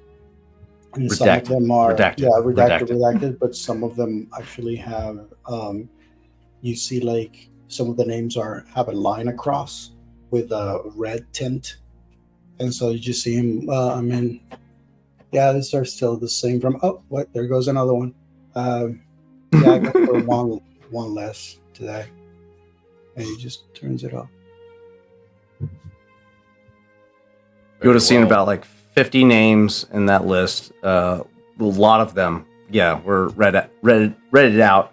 and some of them are redacted, but some of them actually have you see like some of the names have a line across with a red tint, and so you just see him these are still the same from there goes another one. I got for one less today, and he just turns it off. You would have seen about like 50 names in that list. A lot of them, were redded out.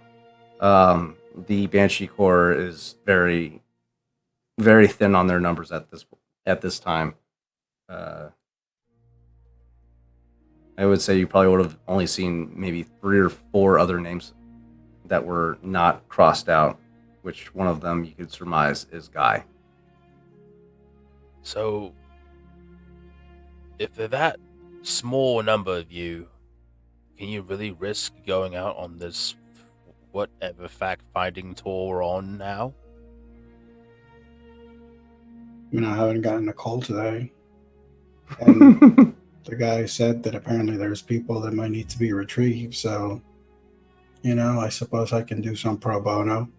The Banshee Corps is very, very thin on their numbers at at this time. I would say you probably would have only seen maybe 3 or 4 other names that were not crossed out, which one of them you could surmise is Guy. So, if they're that small number of you, can you really risk going out on this whatever fact-finding tour we're on now? I mean, I haven't gotten a call today. And the guy said that apparently there's people that might need to be retrieved, so, I suppose I can do some pro bono.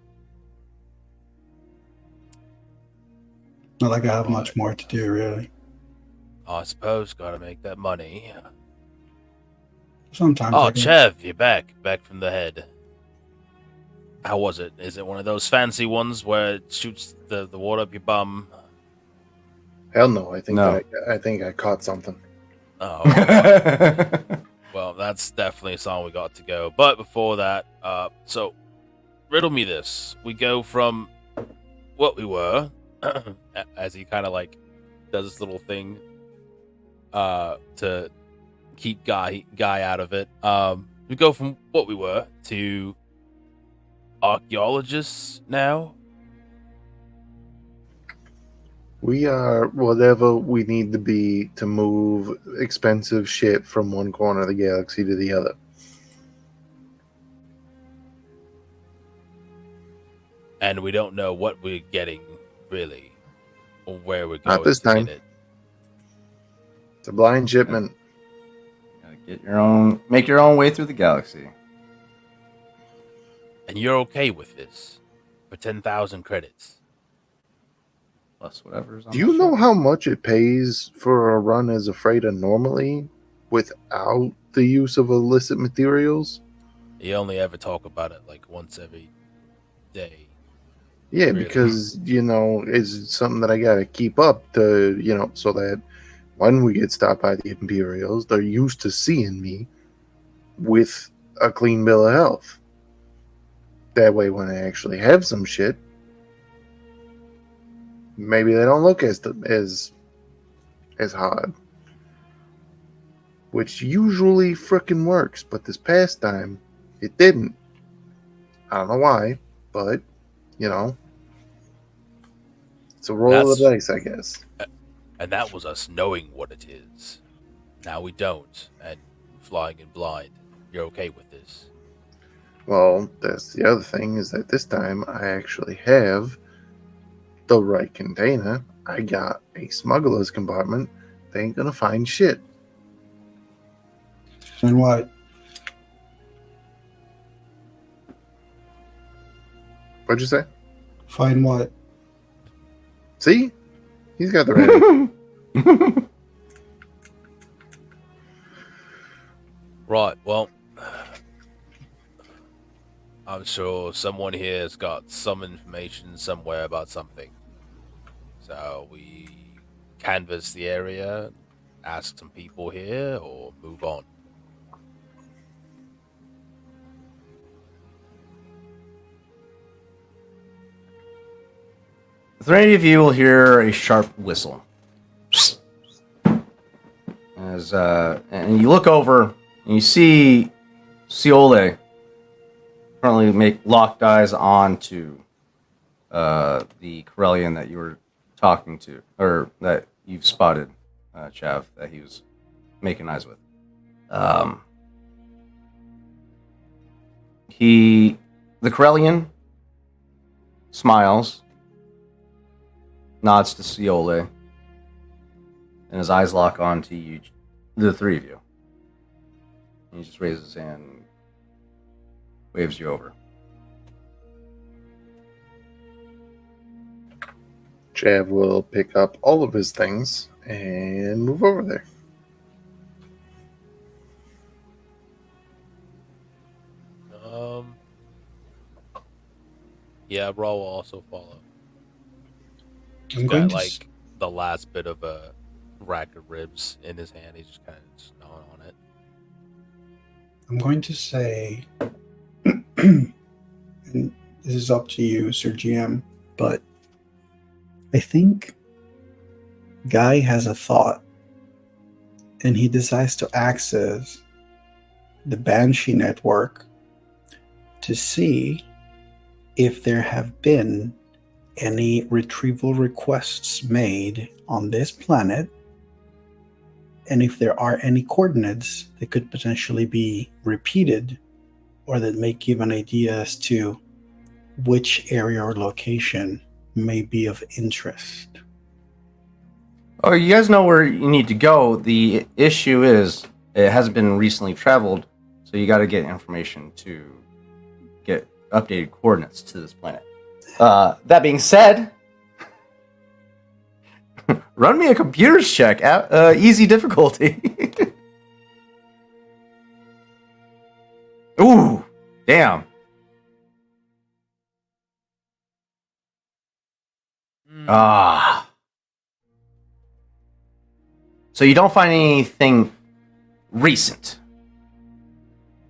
Not like I have much more to do, really. I suppose gotta make that money. Sometimes. Oh, Chev, you're back from the head. How was it? Is it one of those fancy ones where it shoots the water up your bum? Hell no! I think No. I think I caught something. Oh, well, that's definitely a song we got to go. But before that, so riddle me this: we go from what we were, as he kind of like does this little thing, to keep Guy out of it. We go from what we were to archaeologists now. We are whatever we need to be to move expensive shit from one corner of the galaxy to the other. And we don't know what we're getting, really, or where we're going. Not this time. It's a blind shipment. Gotta make your own way through the galaxy. And you're okay with this for 10,000 credits. Plus whatever's on Do you know how much it pays for a run as a freighter normally without the use of illicit materials? You only ever talk about it like once every day. Yeah, Really? because, it's something that I got to keep up to, so that when we get stopped by the Imperials, they're used to seeing me with a clean bill of health. That way, when I actually have some shit, maybe they don't look as hard. Which usually frickin' works, but this past time, it didn't. I don't know why, but, it's a roll of the dice, I guess. And that was us knowing what it is. Now we don't, and flying in blind. You're okay with this? Well, that's the other thing, is that this time I actually have the right container. I got a smuggler's compartment. They ain't gonna find shit. And what? What'd you say? Find what? See? He's got the right. Right, well, I'm sure someone here has got some information somewhere about something. So we canvass the area, ask some people here, or move on. The three of you will hear a sharp whistle. And you look over and you see Ciole currently make locked eyes onto the Corellian that you were talking to, or that you've spotted, Chav, that he was making eyes with. The Corellian smiles, nods to Ciole, and his eyes lock on to you, the three of you. And he just raises his hand and waves you over. Chav will pick up all of his things and move over there. Yeah, Raw will also follow. He's I'm got going to like the last bit of a rack of ribs in his hand. He's just kind of just gnawing on it. I'm going to say, and this is up to you, Sir GM, but I think Guy has a thought, and he decides to access the Banshee network to see if there have been any retrieval requests made on this planet, and if there are any coordinates that could potentially be repeated or that may give an idea as to which area or location may be of interest. Oh, you guys know where you need to go. The issue is it hasn't been recently traveled, so you got to get information to get updated coordinates to this planet. That being said, run me a computers check at easy difficulty. Ooh, damn. Ah. So you don't find anything recent,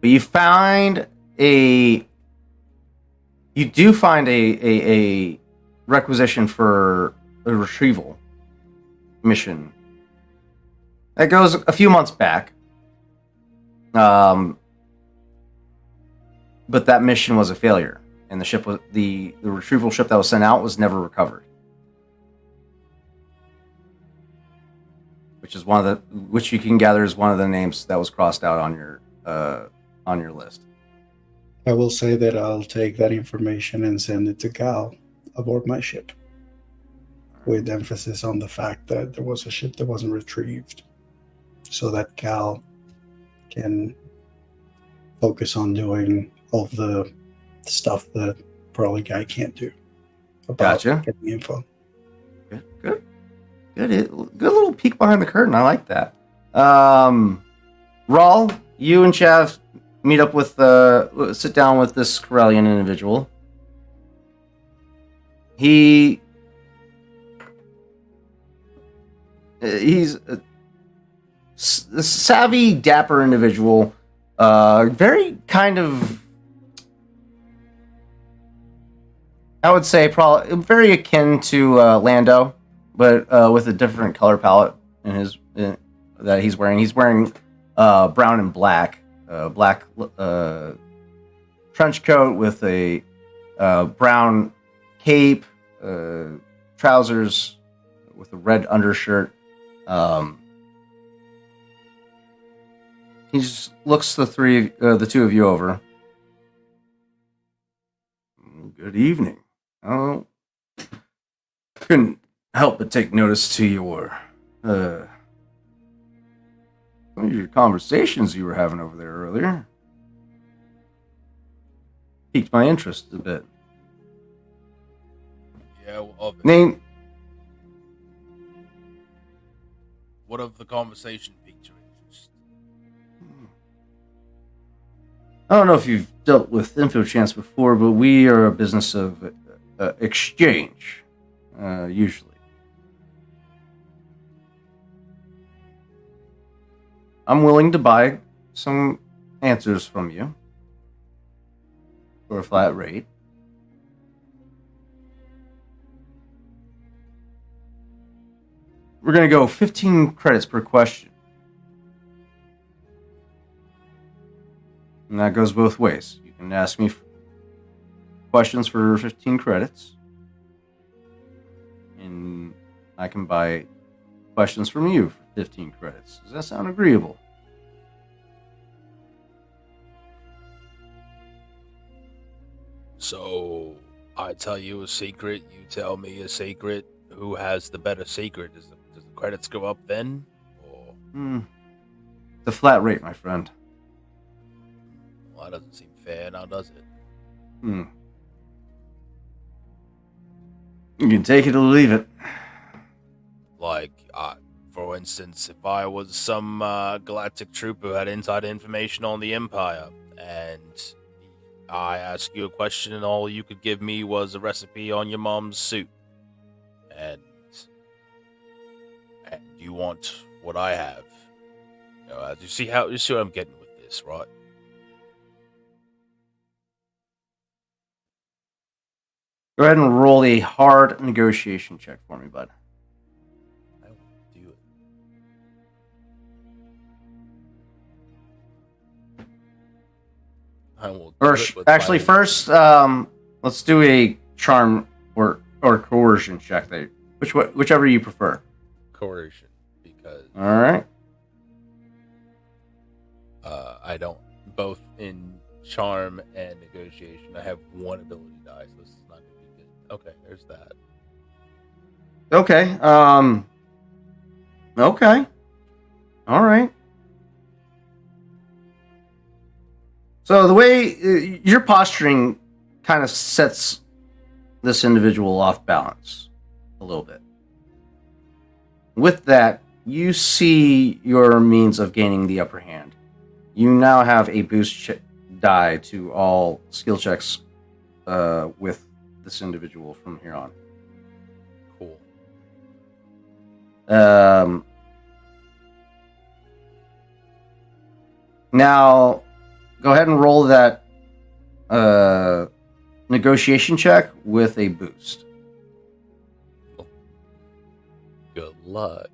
but you do find a requisition for a retrieval mission that goes a few months back. But that mission was a failure, and the retrieval ship that was sent out was never recovered. Which you can gather is one of the names that was crossed out on your list. I will say that I'll take that information and send it to Gal aboard my ship, with emphasis on the fact that there was a ship that wasn't retrieved, so that Gal can focus on doing all of the stuff that probably Guy can't do about getting info. Good. Good little peek behind the curtain. I like that. Raul, you and Chav meet up with, sit down with this Corellian individual. He's a savvy, dapper individual. Very kind of, I would say, probably very akin to Lando, but with a different color palette that he's wearing. He's wearing brown and black trench coat with a brown cape, trousers with a red undershirt. He just looks the two of you over. Good evening. Oh, couldn't help but take notice to your some of your conversations you were having over there earlier. Piqued my interest a bit. Yeah, of it. Name. What of the conversation piqued your interest? I don't know if you've dealt with InfoChance before, but we are a business of exchange, usually. I'm willing to buy some answers from you for a flat rate. We're going to go 15 credits per question. And that goes both ways. You can ask me questions for 15 credits. And I can buy questions from you for 15 credits. Does that sound agreeable? So, I tell you a secret, you tell me a secret. Who has the better secret? Does the credits go up then? Or... The flat rate, my friend. Well, that doesn't seem fair now, does it? You can take it or leave it. Like, for instance, if I was some galactic trooper who had inside information on the Empire, and I asked you a question and all you could give me was a recipe on your mom's soup, and you want what I have. You see what I'm getting with this, right? Go ahead and roll a hard negotiation check for me, bud. I will I will. Do Or it with actually, my- first, let's do a charm or coercion check. Whichever you prefer. coercion, because All right. I don't both in charm and negotiation. I have one ability die, so this is not gonna be good. Okay, there's that. Okay. Okay. All right. So the way your posturing kind of sets this individual off balance a little bit. With that, you see your means of gaining the upper hand. You now have a boost die to all skill checks with this individual from here on. Cool. Now, go ahead and roll that negotiation check with a boost. Good luck.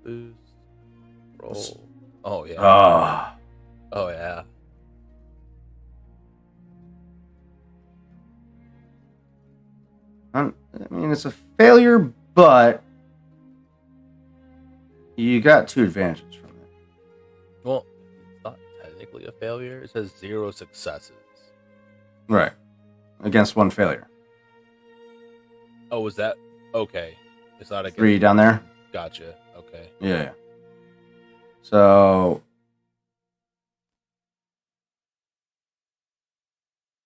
Boost. Roll. Oh yeah. Ah. Oh yeah. I mean, it's a failure, but you got 2 advantages from it. Well, it's not technically a failure. It says 0 successes. Right. Against 1 failure. Oh, is that okay? It's not a 3 down there. Gotcha. Okay. Yeah. So,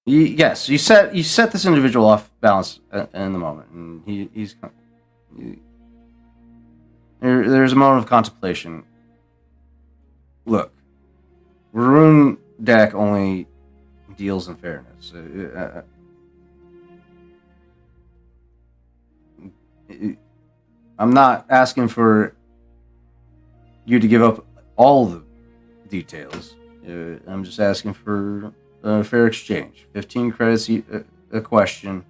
yes, you set this individual off balance in the moment, and there's a moment of contemplation. Look, Rune deck only deals in fairness. I'm not asking for you to give up all the details. I'm just asking for a fair exchange. 15 credits a question.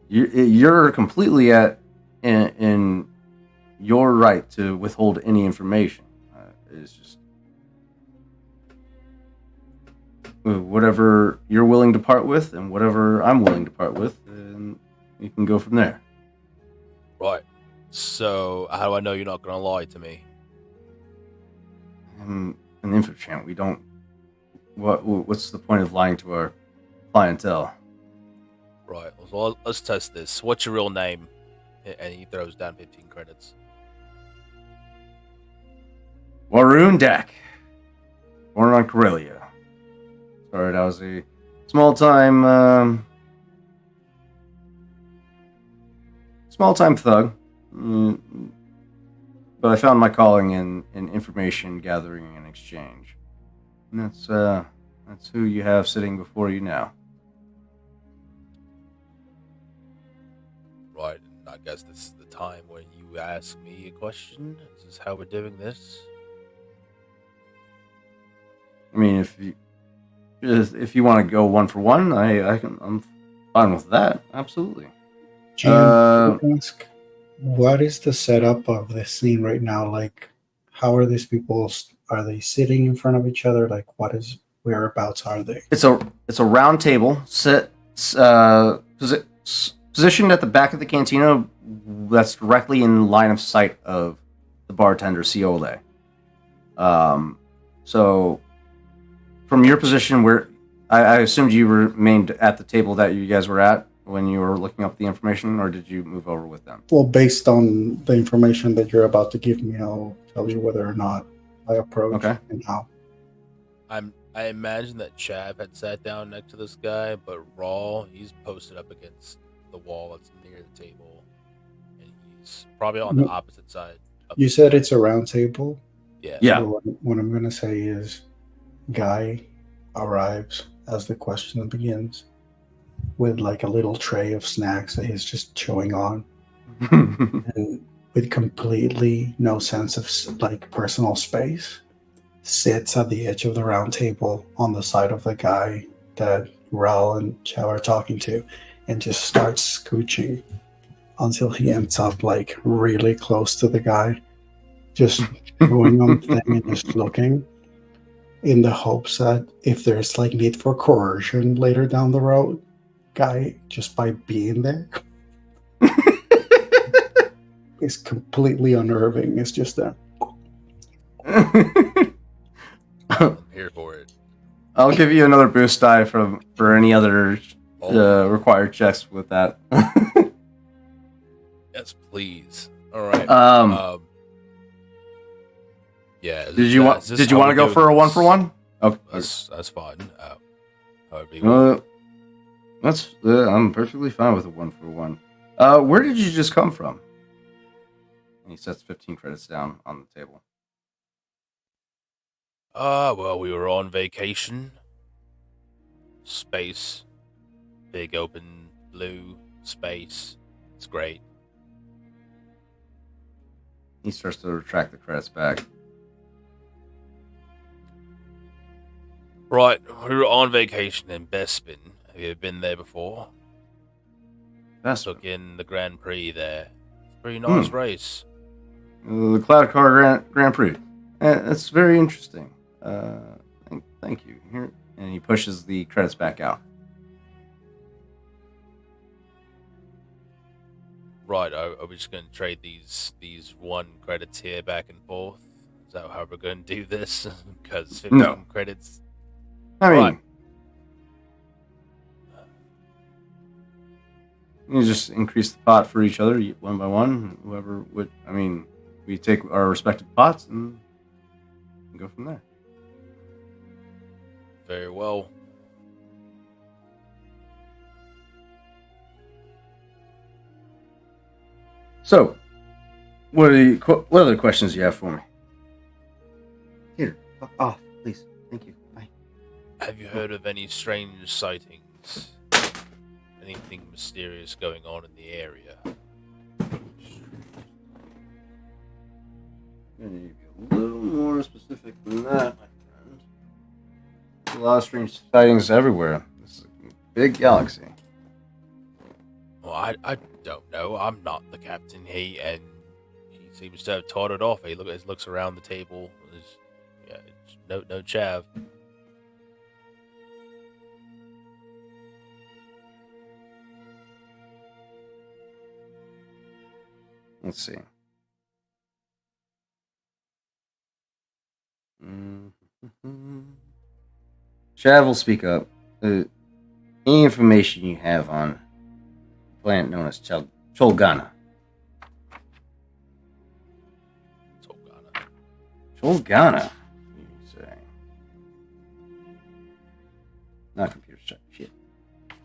You're completely in your right to withhold any information. It's just whatever you're willing to part with and whatever I'm willing to part with, and you can go from there. Right. So, how do I know you're not going to lie to me? In InfoChamp, we don't. What's the point of lying to our clientele? Right. Well, let's test this. What's your real name? And he throws down 15 credits. Warun Dak, born on Corellia. Started out as a small-time thug, but I found my calling in information gathering and exchange, and that's who you have sitting before you now. Right. And I guess this is the time when you ask me a question. Is this how we're doing this? I mean, if you want to go 1 for 1, I'm fine with that. Absolutely. Jim, ask, what is the setup of this scene right now? Like, how are these people? Are they sitting in front of each other? Like, whereabouts are they? It's a round table positioned at the back of the cantina that's directly in line of sight of the bartender Ciole. So from your position, where I assumed you remained at the table that you guys were at when you were looking up the information, or did you move over with them? Well, based on the information that you're about to give me, I'll tell you whether or not I approach Okay. and how. I imagine that Chav had sat down next to this guy, but Raw, he's posted up against the wall that's near the table, and he's probably on the opposite side. You said it's a round table? Yeah. Yeah. So what I'm going to say is Guy arrives as the question begins with like a little tray of snacks that he's just chewing on, and with completely no sense of like personal space, sits at the edge of the round table on the side of the guy that Raul and Chav are talking to, and just starts scooching until he ends up like really close to the guy, just going on the thing and just looking in the hopes that if there's like need for coercion later down the road, guy just by being there is completely unnerving. It's just that. I'm here for it. I'll give you another boost die for any other required checks with that. Yes, please. All right. Yeah. Did you want to go for a 1-for-1? Okay, that's fine. However you want. I'm perfectly fine with a 1-for-1. Where did you just come from? And he sets 15 credits down on the table. Well, we were on vacation. Space. Big open blue space. It's great. He starts to retract the credits back. Right, we were on vacation in Bespin. Have you ever been there before? Took in the Grand Prix there. It's a pretty nice race. The Cloud Car Grand Prix. That's very interesting. Thank you. Here, and he pushes the credits back out. Right, are we just going to trade these 1 credits here back and forth? Is that how we're going to do this? Because 15 credits. I mean, right. You just increase the pot for each other, one by one. Whoever would, we take our respective pots and go from there. Very well. So, what other questions do you have for me? Here, fuck off, please. Thank you. Bye. Have you heard of any strange sightings? Anything mysterious going on in the area? I'm going to be a little more specific than that, my friend. There's a lot of strange sightings everywhere. This is a big galaxy. Well, I don't know. I'm not the captain. He seems to have taught it off. He looks around the table. It's no chav. Let's see. Chav will speak up. Any information you have on a planet known as Cholgana? Cholgana, you say? Not computer check. Shit.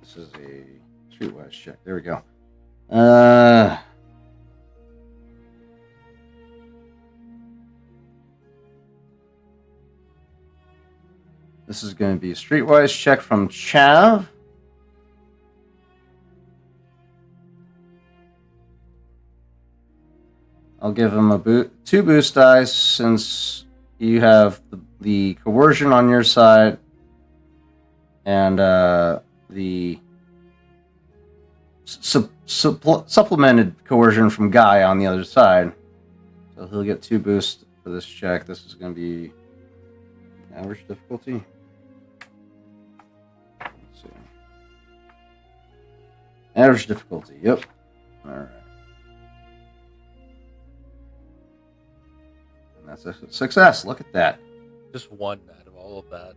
This is a streetwise check. There we go. This is going to be a streetwise check from Chav. I'll give him a 2 boost dice since you have the coercion on your side and the supplemented coercion from Guy on the other side. So he'll get 2 boosts for this check. This is going to be average difficulty. Let's see. Average difficulty, yep. Alright. And that's a success. Look at that. Just 1 out of all of that.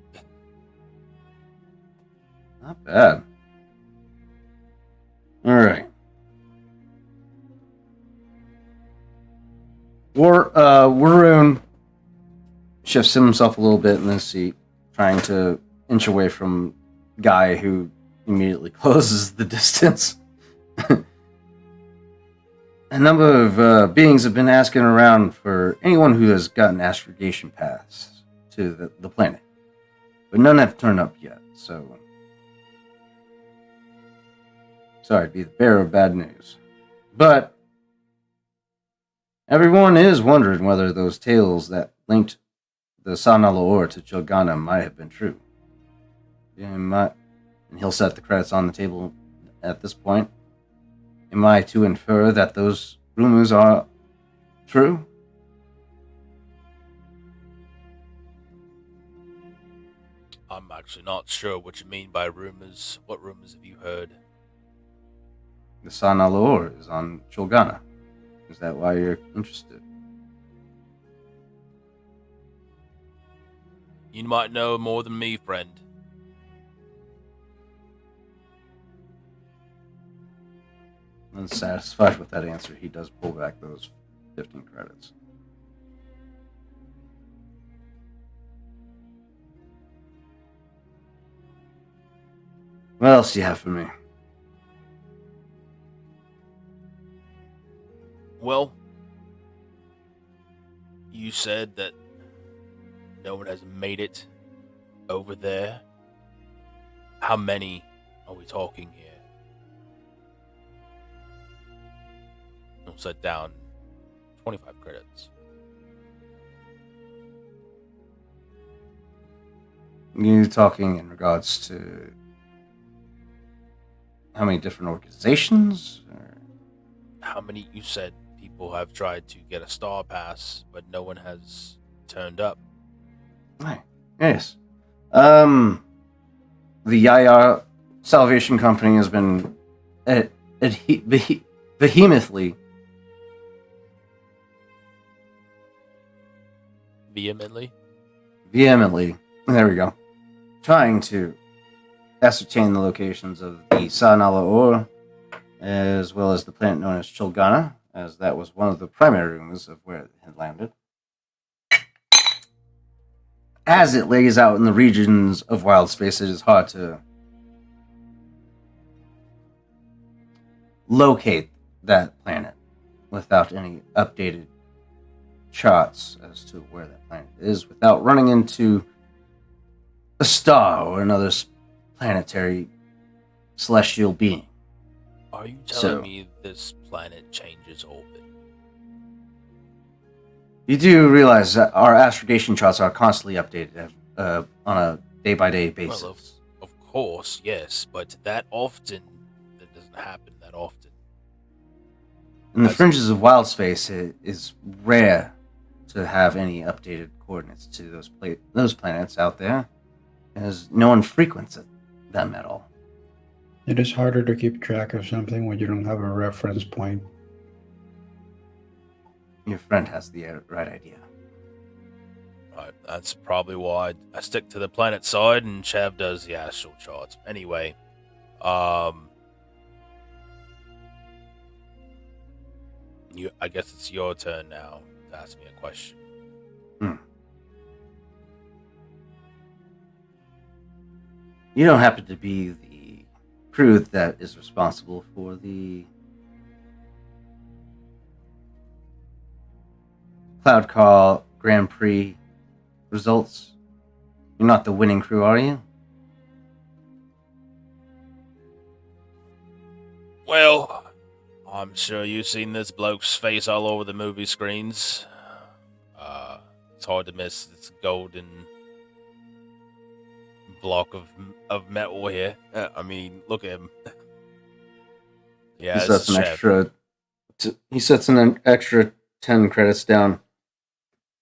Not bad. Alright. Warun shifts himself a little bit in his seat, trying to inch away from Guy, who immediately closes the distance. A number of beings have been asking around for anyone who has gotten astrogation paths to the planet, but none have turned up yet, so sorry to be the bearer of bad news. But everyone is wondering whether those tales that linked the Sanalor to Chilgana might have been true. And he'll set the credits on the table at this point. Am I to infer that those rumors are true? actually not sure what you mean by rumors. What rumors have you heard? The San Alor is on Chulgana. Is that why you're interested? You might know more than me, friend. Unsatisfied with that answer, he does pull back those 15 credits. What else do you have for me? Well, you said that no one has made it over there. How many are we talking here? I'll set down 25 credits. You talking in regards to how many different organizations? Or? How many? You said people have tried to get a star pass, but no one has turned up. Right. Yes. The Yaya Salvation Company has been vehemently there we go, trying to ascertain the locations of the San Alaor, as well as the planet known as Chulgana, as that was one of the primary rumors of where it had landed. As it lays out in the regions of wild space, it is hard to locate that planet without any updated charts as to where that planet is, without running into a star or another planetary celestial being. Are you telling me this planet changes orbit? You do realize that our astrogation charts are constantly updated on a day-by-day basis. Well, of course, yes, but that doesn't happen that often. In the fringes of wild space, it is rare to have any updated coordinates to those planets out there, as no one frequents them at all. It is harder to keep track of something when you don't have a reference point. Your friend has the right idea. Right, that's probably why I stick to the planet side and Chav does the astral charts. Anyway, I guess it's your turn now to ask me a question. You don't happen to be the crew that is responsible for the Cloud Call Grand Prix results? You're not the winning crew, are you? Well, I'm sure you've seen this bloke's face all over the movie screens. It's hard to miss this golden block of metal here. I mean, look at him. Yeah, he sets an extra 10 credits down.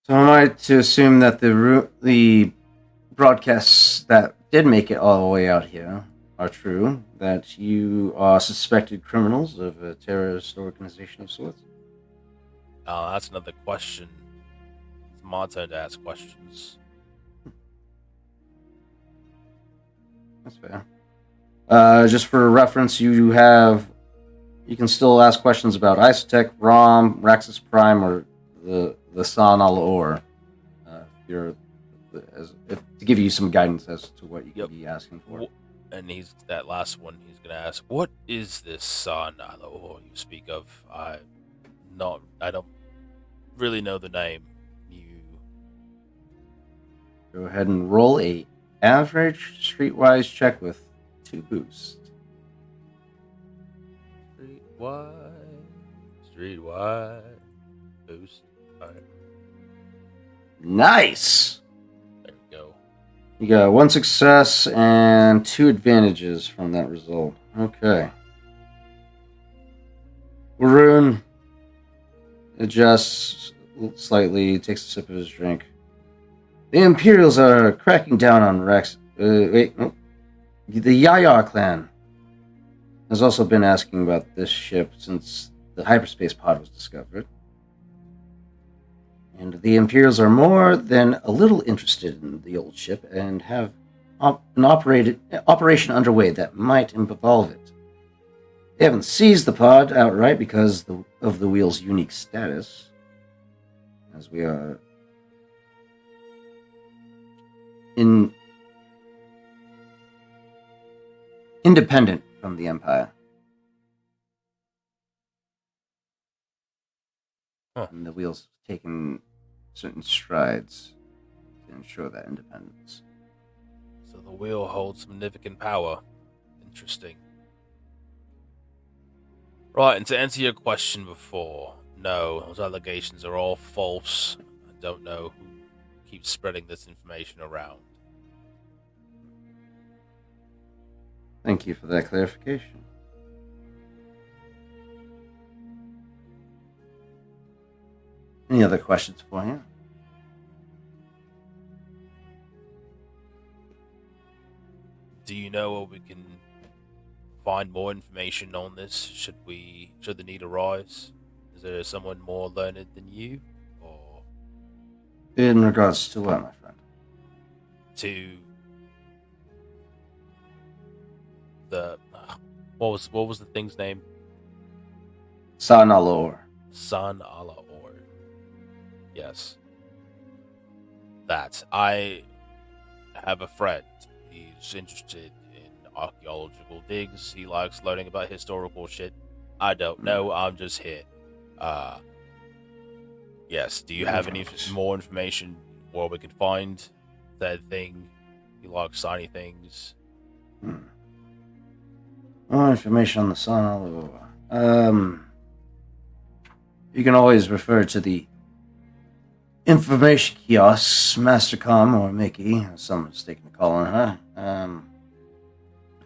So am I to assume that the broadcasts that did make it all the way out here are true? That you are suspected criminals of a terrorist organization of sorts? That's another question. It's my turn to ask questions. That's fair. Just for reference, you can still ask questions about Isotech, ROM, Raxus Prime, or the San Alaor. To give you some guidance as to what you can be asking for. And that last one. He's gonna ask, "What is this San Alaor you speak of?" I don't really know the name. You go ahead and roll a average streetwise check with 2 boosts. Streetwise boost. All right. Nice. There we go. You got 1 success and 2 advantages from that result. Okay. Varun adjusts slightly, takes a sip of his drink. The Imperials are cracking down on Wait. Oh. The Yaya clan has also been asking about this ship since the hyperspace pod was discovered. And the Imperials are more than a little interested in the old ship and have an operation underway that might involve it. They haven't seized the pod outright because of the wheel's unique status, as we are independent from the Empire. And the wheel's taken certain strides to ensure that independence. So the wheel holds significant power. Interesting. Right, and to answer your question before, no, those allegations are all false. I don't know who keeps spreading this information around. Thank you for that clarification. Any other questions for you? Do you know where we can find more information on this? Should the need arise? Is there someone more learned than you, or In regards to what, my friend? to the what was the thing's name? Sanalor. San Ala Or. Yes. That. I have a friend. He's interested in archaeological digs. He likes learning about historical shit. I don't know. I'm just here. Yes. Do you have any more information where we can find that thing? He likes shiny things. More information on the Sanalor. You can always refer to the information kiosks, Mastercom or Mickey, as some mistaken to call on her,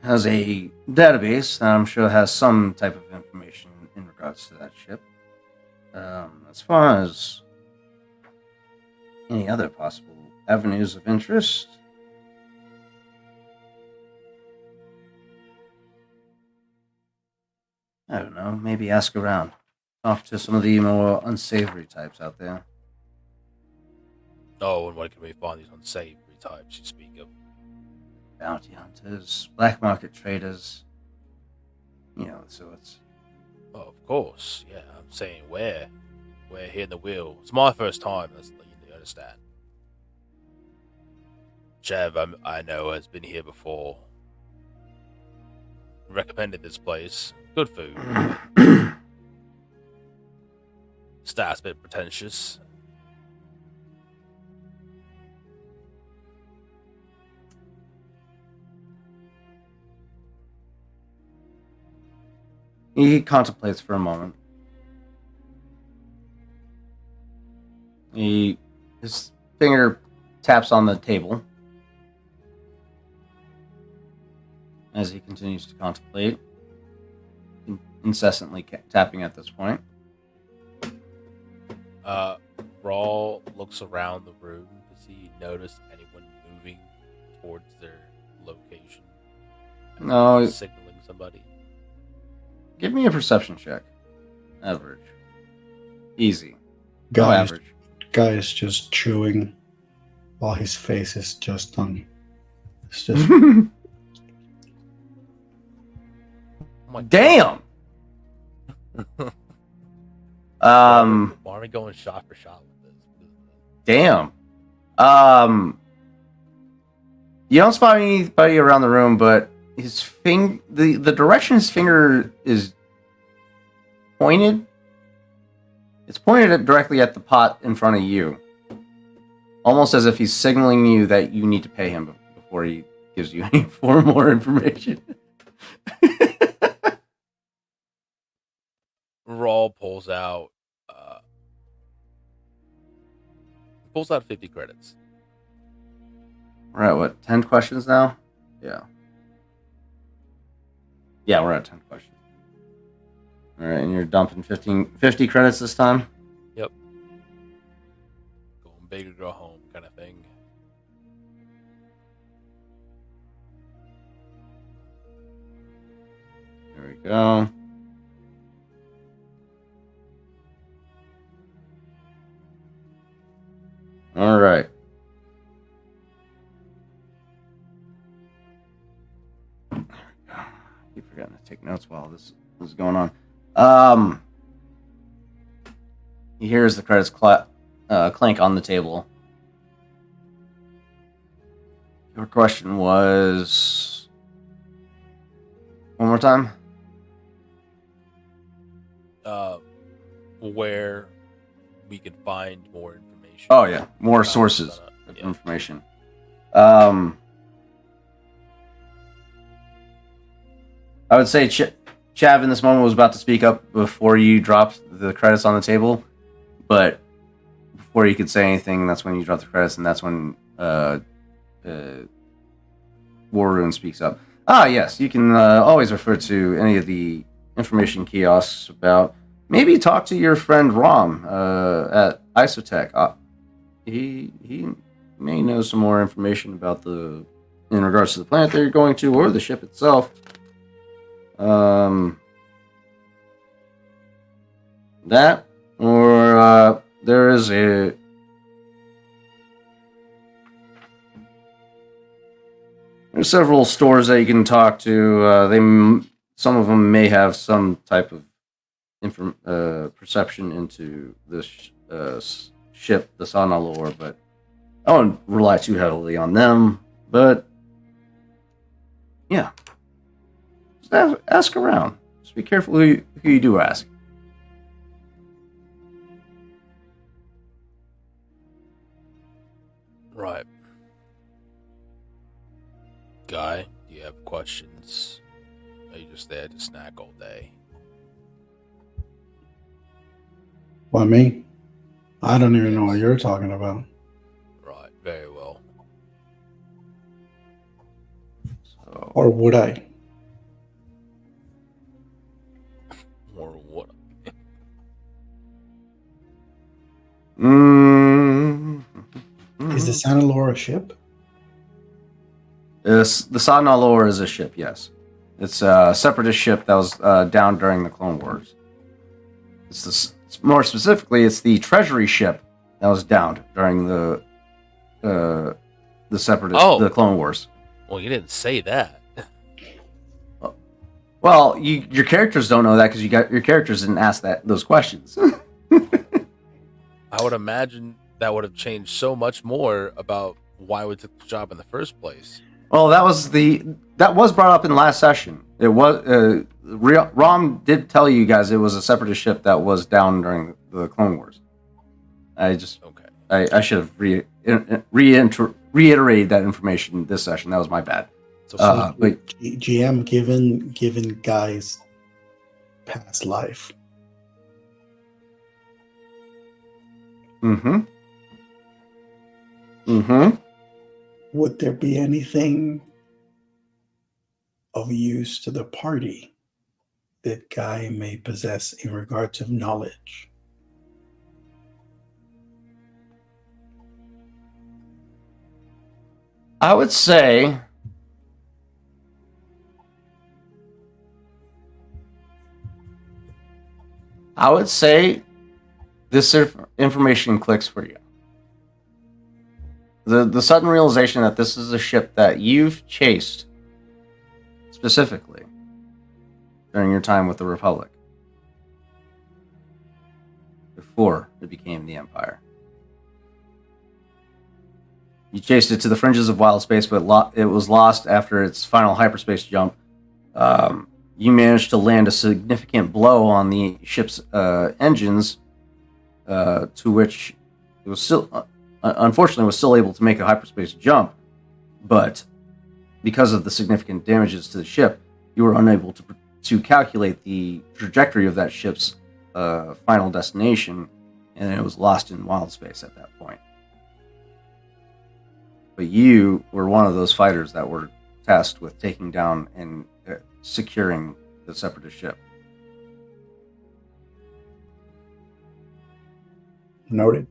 has a database that I'm sure has some type of information in regards to that ship. As far as any other possible avenues of interest, I don't know, maybe ask around. Talk to some of the more unsavory types out there. Oh, and where can we find these unsavory types you speak of? Bounty hunters, black market traders. You know, so it's... Oh, of course. Yeah, I'm saying where. We're here in the wheel. It's my first time, let's let you understand. Chev, I know, has been here before. Recommended this place. Good food. Staff's a bit pretentious. He contemplates for a moment. His finger taps on the table as he continues to contemplate, incessantly tapping at this point. Rawl looks around the room. Does he notice anyone moving towards their location? No. Signaling somebody? Give me a perception check. Average. Easy. No Guy average. is just chewing while his face is just on. It's just Oh my Damn! Why are we going shot for shot with this? Damn. You don't spot anybody around the room, but his the direction his finger is pointed, it's pointed directly at the pot in front of you. Almost as if he's signaling you that you need to pay him before he gives you any more information. Rawl pulls out 50 credits. We're at what, 10 questions now? Yeah. Yeah, we're at 10 questions. Alright, and you're dumping 50 credits this time? Yep. Going big or go home kind of thing. There we go. All right. I keep forgetting to take notes while this is going on. He hears the credits clank on the table. Your question was one more time. Where we could find more information. Oh yeah, more sources of information. I would say Chav in this moment was about to speak up before you dropped the credits on the table, but before you could say anything, that's when you drop the credits, and that's when Warrune speaks up. Ah, yes, you can always refer to any of the information kiosks about. Maybe talk to your friend Rom at Isotech. He may know some more information about in regards to the planet that you're going to or the ship itself. That or there is there's several stores that you can talk to. Some of them may have some type of perception into this ship, the Sanalor, but I wouldn't rely too heavily on them. But yeah, just ask around. Just be careful who you do ask. Right. Guy, do you have questions? Are you just there to snack all day? Why me? I don't even know what you're talking about. Right, very well. So, Or would I? Or what? Is the Sanalor a ship? the Sanalor is a ship, yes. It's a separatist ship that was down during the Clone Wars. More specifically, it's the Treasury ship that was downed during the separatist, the Clone Wars. Well, you didn't say that. Well, your characters don't know that because your characters didn't ask those questions. I would imagine that would have changed so much more about why we took the job in the first place. Well, that was brought up in last session. It was Rom did tell you guys it was a separatist ship that was down during the Clone Wars. I should have reiterated that information this session. That was my bad. So, but GM given Guy's past life. Mm-hmm. Mm-hmm. Would there be anything of use to the party that Guy may possess in regards of knowledge? I would say this information clicks for you. The sudden realization that this is a ship that you've chased specifically during your time with the Republic before it became the Empire. You chased it to the fringes of wild space, but it was lost after its final hyperspace jump. You managed to land a significant blow on the ship's engines, to which it was still, unfortunately, was still able to make a hyperspace jump. But because of the significant damages to the ship, you were unable to calculate the trajectory of that ship's final destination, and it was lost in wild space at that point. But you were one of those fighters that were tasked with taking down and securing the separatist ship. Noted.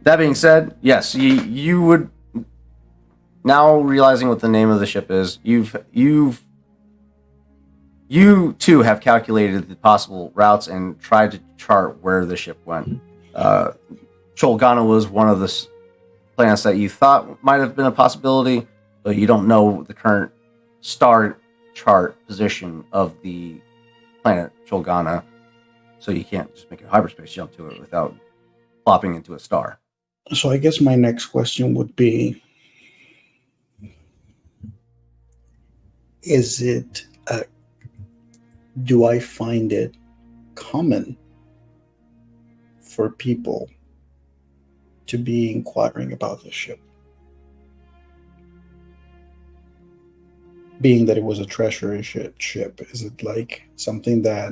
That being said, yes, you would now realizing what the name of the ship is, you too have calculated the possible routes and tried to chart where the ship went. Cholgana was one of the planets that you thought might have been a possibility, but you don't know the current star chart position of the planet Cholgana, so you can't just make a hyperspace jump to it without plopping into a star. So I guess my next question would be, is it, do I find it common for people to be inquiring about this ship? Being that it was a treasure ship, is it like something that,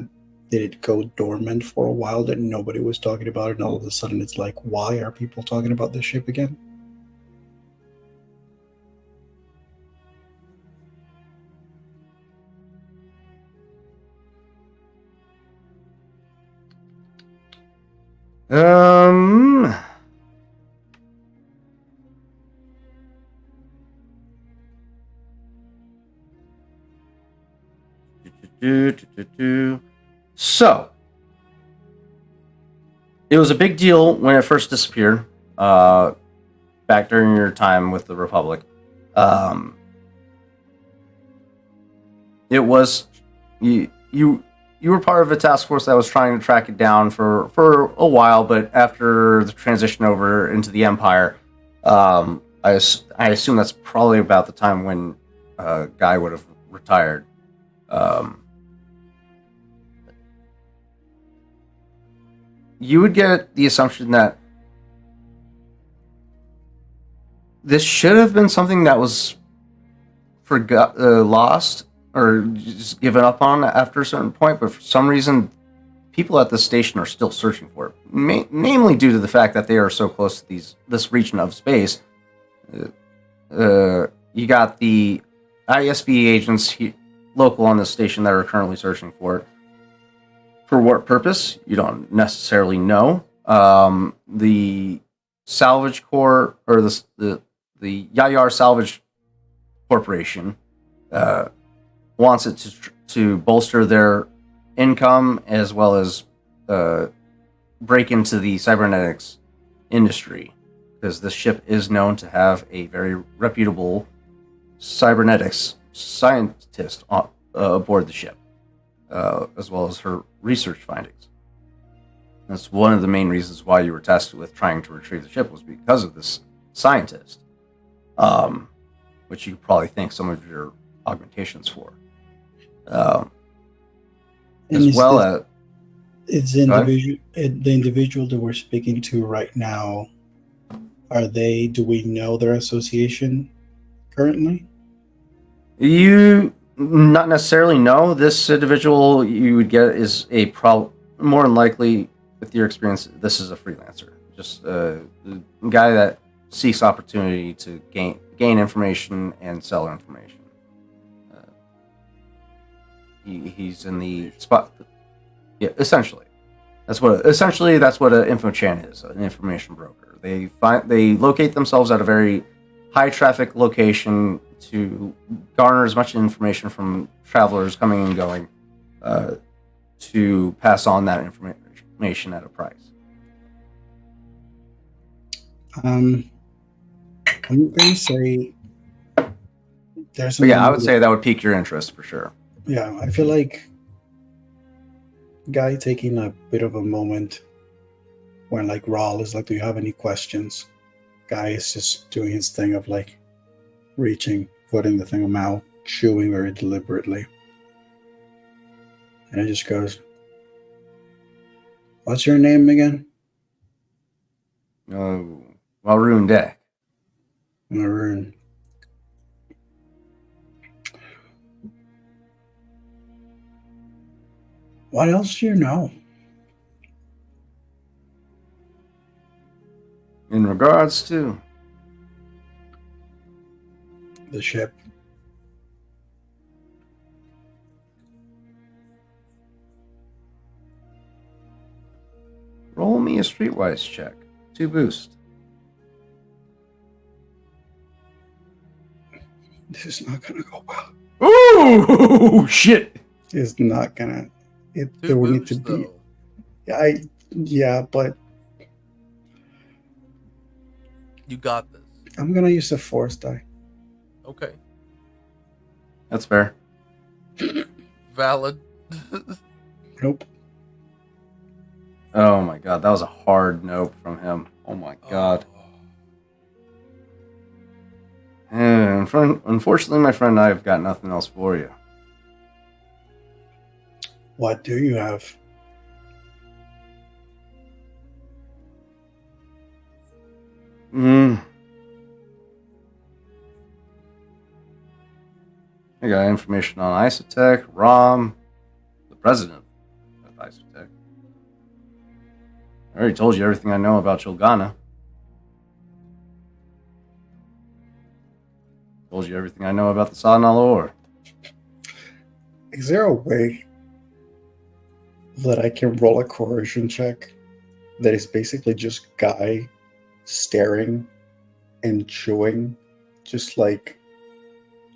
did it go dormant for a while that nobody was talking about it, and all of a sudden it's like, why are people talking about this ship again? So, it was a big deal when it first disappeared, back during your time with the Republic. It was you were part of a task force that was trying to track it down for a while, but after the transition over into the Empire, I assume that's probably about the time when Guy would have retired. You would get the assumption that this should have been something that was lost or just given up on after a certain point, but for some reason, people at this station are still searching for it. Namely, due to the fact that they are so close to this region of space. You got the ISB agents local on this station that are currently searching for it. For what purpose? You don't necessarily know. The Salvage Corps, or the Yayar Salvage Corporation, wants it to bolster their income as well as break into the cybernetics industry, because this ship is known to have a very reputable cybernetics scientist aboard the ship, as well as her research findings. That's one of the main reasons why you were tasked with trying to retrieve the ship, was because of this scientist, which you probably thank some of your augmentations for. As well as it's the individual that we're speaking to right now. Do we know their association currently? You not necessarily know. This individual you would get is more than likely, with your experience, this is a freelancer, just a guy that seeks opportunity to gain information and sell information. He's in the spot. Yeah, essentially, that's what an infochan is, an information broker. They locate themselves at a very high traffic location to garner as much information from travelers coming and going, to pass on that information at a price. I'm gonna say there's. But yeah, I would say that would pique your interest for sure. Yeah, I feel like Guy taking a bit of a moment when like Rawl is like, "Do you have any questions?" Guy is just doing his thing of like reaching, putting the thing in mouth, chewing very deliberately, and it just goes, "What's your name again?" Walrune Deck. Maroon. What else do you know? In regards to The ship. roll me a streetwise check. 2 boost. This is not gonna go well. Ooh, shit. It's not gonna. Two There will need moves, to be. though. Yeah, but You got this. I'm gonna use a force die. Okay. That's fair. Valid. Nope. Oh my god, that was a hard nope from him. Oh my god. And unfortunately, my friend, I've got nothing else for you. What do you have? I got information on Isotech, Rom, the president of Isotech. I already told you everything I know about Chulgana. Told you everything I know about the Sadnal. Is there a way that I can roll a coercion check that is basically just Guy staring and chewing, just like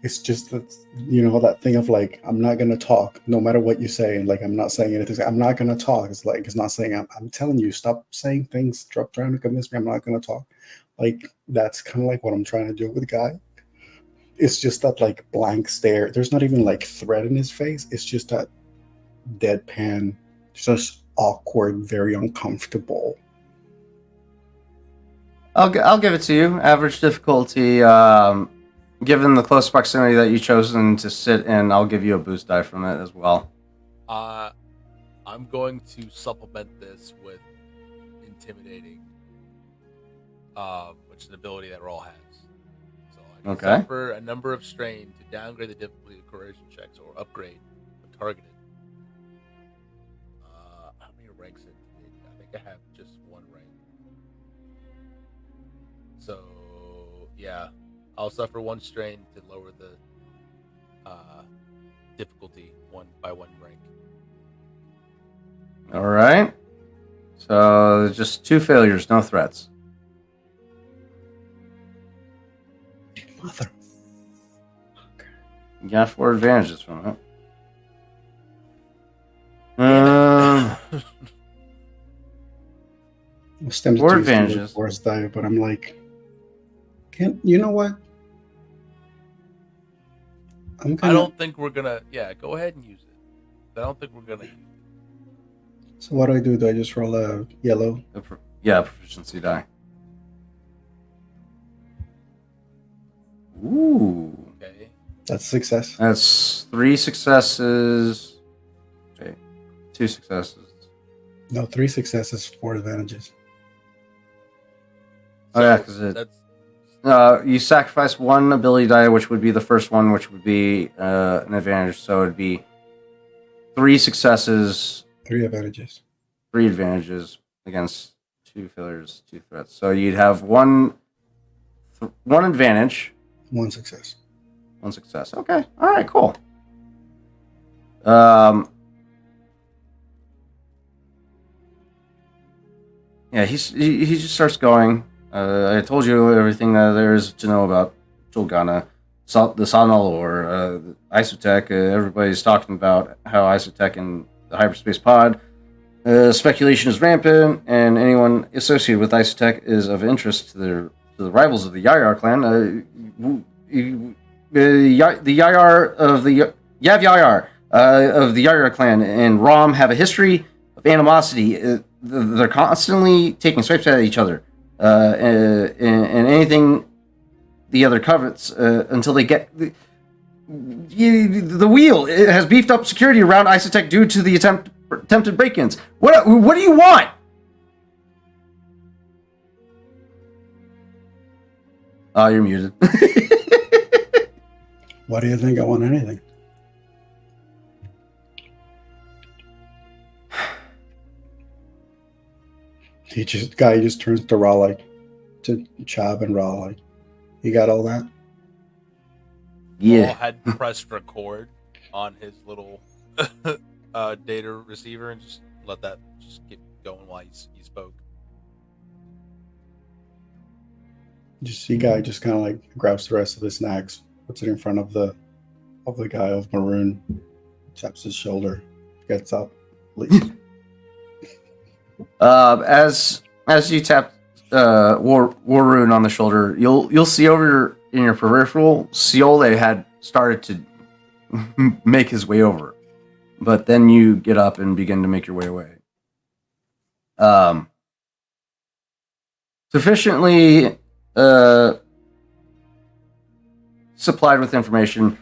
it's just that, you know, that thing of like, I'm not gonna talk no matter what you say, and like I'm not saying anything. I'm not gonna talk. It's like it's not saying I'm telling you, stop saying things, stop trying to convince me I'm not gonna talk. Like that's kind of like what I'm trying to do with Guy. It's just that like blank stare. There's not even like threat in his face. It's just that deadpan, just awkward, very uncomfortable. I'll give it to you. Average difficulty. Given the close proximity that you've chosen to sit in, I'll give you a boost die from it as well. I'm going to supplement this with intimidating, which is an ability that Rawl has. So I can suffer a number of strain to downgrade the difficulty of coercion checks or upgrade when targeted. How many ranks it? I think I have just one rank. So yeah, I'll suffer one strain to lower the difficulty one rank. All right. So just 2 failures, no threats. Mother. You got 4 advantages from it. I was tempted 4 to use the advantages. force die, but I'm like, can't you know what? I don't think we're gonna. Yeah, go ahead and use it. I don't think we're gonna use it. So what do I do? Do I just roll a yellow? Yeah, proficiency die. Ooh. Okay. That's a success. That's 3 successes. Okay. 2 successes. No, 3 successes, 4 advantages. Oh, yeah, because you sacrifice 1 ability die, which would be the first one, which would be an advantage. So it'd be 3 successes, 3 advantages. 3 advantages against 2 failures, 2 threats. So you'd have one advantage, 1 success. 1 success. Okay. All right. Cool. Yeah, he just starts going. I told you everything that there is to know about Chulgana, the Sanal or Isotech. Everybody's talking about how Isotech and the hyperspace pod. Speculation is rampant, and anyone associated with Isotech is of interest to the rivals of the Yayar clan. The Yayar of the Yav Yayar of the Yayar clan and Rom have a history of animosity. They're constantly taking swipes at each other, and anything the other covets until they get the wheel. It has beefed up security around Isotech due to the attempted break-ins. What do you want? Oh, you're muted. Why do you think I want anything? Guy just turns to Raleigh, to Chab and Raleigh. You got all that? Yeah. Rawl had pressed record on his little data receiver and just let that just keep going while he spoke. Just see Guy just kind of like grabs the rest of his snacks, puts it in front of the guy of maroon, taps his shoulder, gets up, leaves. As you tap Warrune on the shoulder, you'll see over in your peripheral, Siole had started to make his way over, but then you get up and begin to make your way away. Sufficiently supplied with information,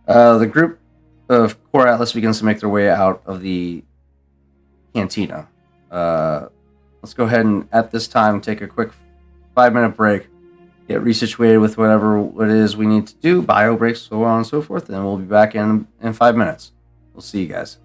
the group of Core Atlas begins to make their way out of the cantina. Let's go ahead and at this time take a quick 5-minute break, get resituated with whatever it is we need to do, bio breaks, so on and so forth, and we'll be back in 5 minutes. We'll see you guys.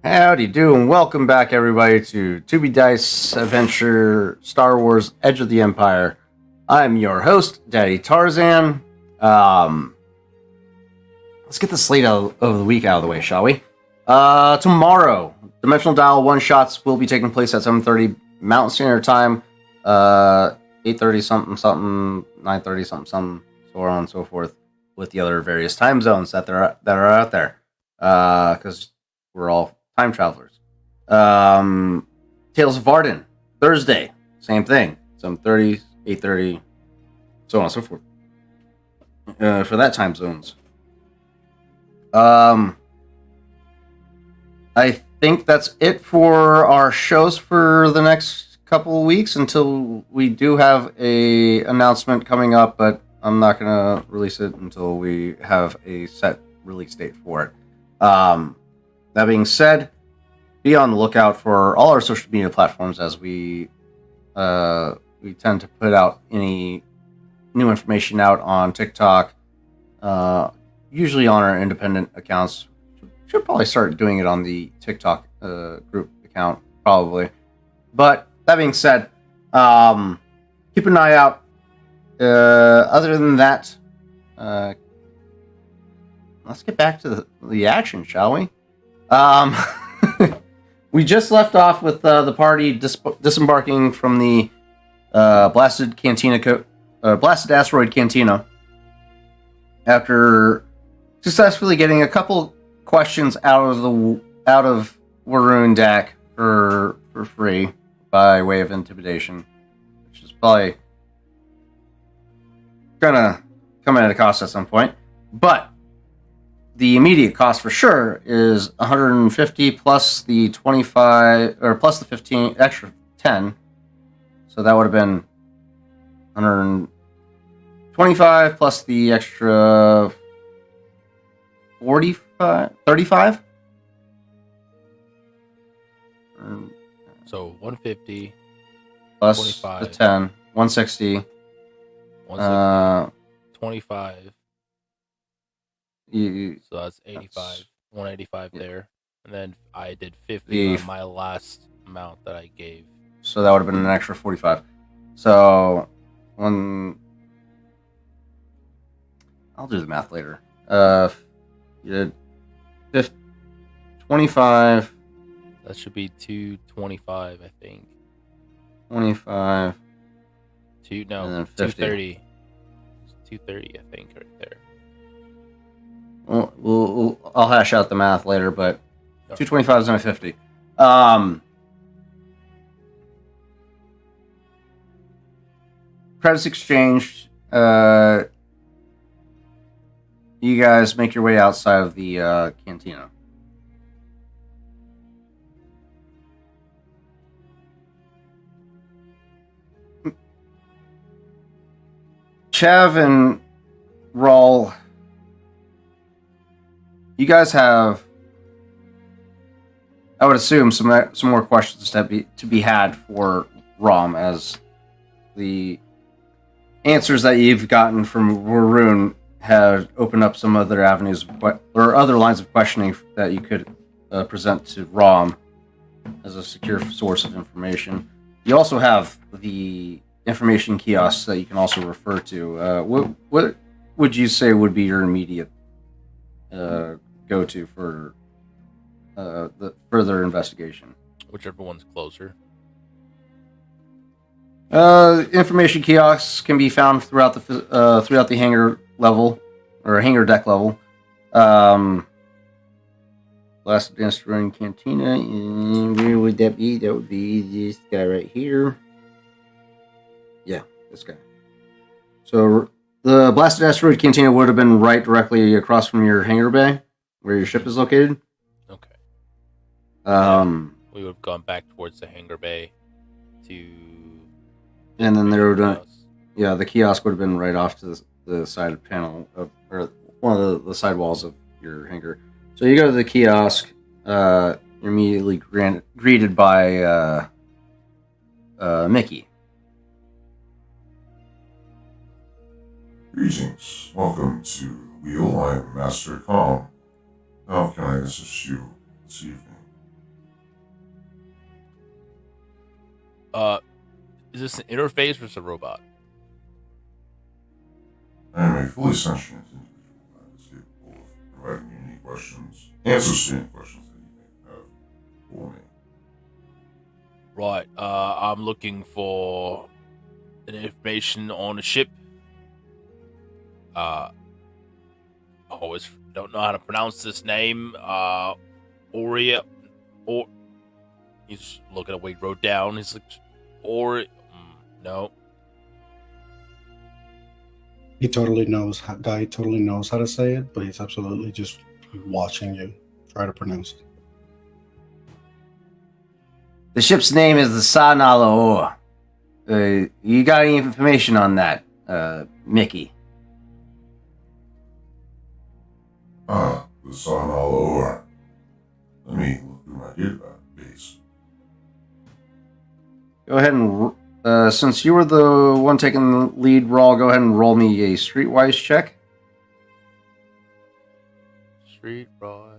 Howdy do, and welcome back, everybody, to Tubi Dice Adventure Star Wars Edge of the Empire. I'm your host, Daddy Tarzan. Let's get the slate of the week out of the way, shall we? Tomorrow, Dimensional Dial one-shots will be taking place at 7:30 Mountain Standard Time, 8:30 something, 9:30 something, so on and so forth, with the other various time zones that are out there, because we're all time travelers. Tales of Varden, Thursday, same thing, 7:30, 8:30, so on and so forth, for that time zones. I think that's it for our shows for the next couple of weeks until we do have a announcement coming up, but I'm not going to release it until we have a set release date for it. That being said, be on the lookout for all our social media platforms, as we tend to put out any new information out on TikTok, usually on our independent accounts. Should probably start doing it on the TikTok group account, probably. But that being said, keep an eye out. Other than that, let's get back to the action, shall we? We just left off with the party disembarking from the blasted asteroid Cantina after successfully getting a couple questions out of Waroon Dak for free by way of intimidation, which is probably gonna come at a cost at some point. But the immediate cost for sure is 150 plus the 25, or plus the 15 extra 10. So that would have been 125 plus the extra 35. So 150 plus 25. the 10, 160. 25. So that's 85. 185 there. And then I did 50 on my last amount that I gave. So that would have been an extra 45. So I'll do the math later. You did 25. That should be 225, I think. 25. And then 230. 230, I think, right there. I'll hash out the math later, but 225 is only 50. Credits exchanged. You guys make your way outside of the cantina. Chav and Raul, you guys have, I would assume, some more questions to be had for Rom, as the answers that you've gotten from Waroon have opened up some other avenues or other lines of questioning that you could present to Rom as a secure source of information. You also have the information kiosks that you can also refer to. What would you say would be your immediate go-to for the further investigation? Whichever one's closer. Information kiosks can be found throughout the hangar level, or hangar deck level. Last Destroying Cantina, and where would that be? That would be this guy right here. Yeah, this guy. So the Blasted Asteroid Cantina would have been right directly across from your hangar bay, where your ship is located. Okay. We would have gone back towards the hangar bay to... And then there would the kiosk would have been right off to the side panel, or one of the side walls of your hangar. So you go to the kiosk, you're immediately greeted by Mickey. Greetings. Welcome to Wheel. I am Master Com. How can I assist you this evening? Is this an interface or is it a robot? I am a fully sentient individual that is capable of providing you any questions, answers to any questions that you may have for me. Right. I'm looking for an information on a ship. Always don't know how to pronounce this name. Oria, or he's looking at what he wrote down. He's like, no. Guy totally knows how to say it, but he's absolutely just watching you try to pronounce it. The ship's name is the Sanalaor. You got any information on that, Mickey? The Sanalaor. Let me look through my database. Go ahead and, since you were the one taking the lead, Rawl, go ahead and roll me a Streetwise check. Streetwise.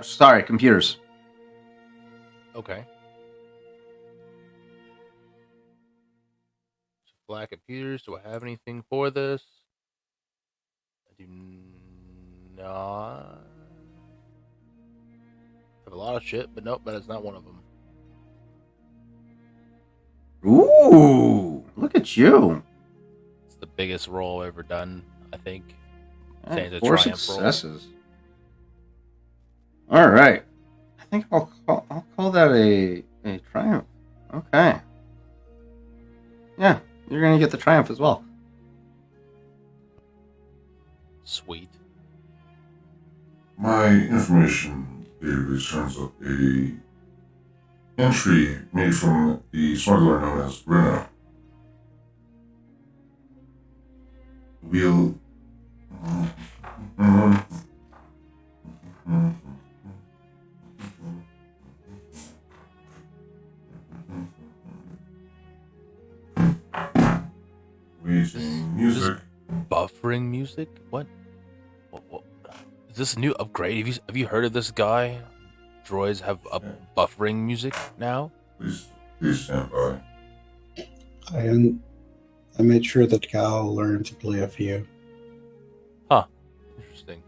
Sorry, computers. Okay. Black computers. Do I have anything for this? I do not. Have a lot of shit, but nope, that is not one of them. Ooh, look at you. It's the biggest roll I've ever done, I think. Right, Saying it's a 4 triumph successes. All right. I think I'll call that a triumph. Okay. Yeah, you're gonna get the triumph as well. Sweet. My information database turns up a entry made from the smuggler known as Rena. We'll... Waiting music. Buffering music? What? Is this a new upgrade? Have you heard of this guy? Droids have buffering music now? Please stand by. I made sure that Gal learned to play a few. Huh. Interesting.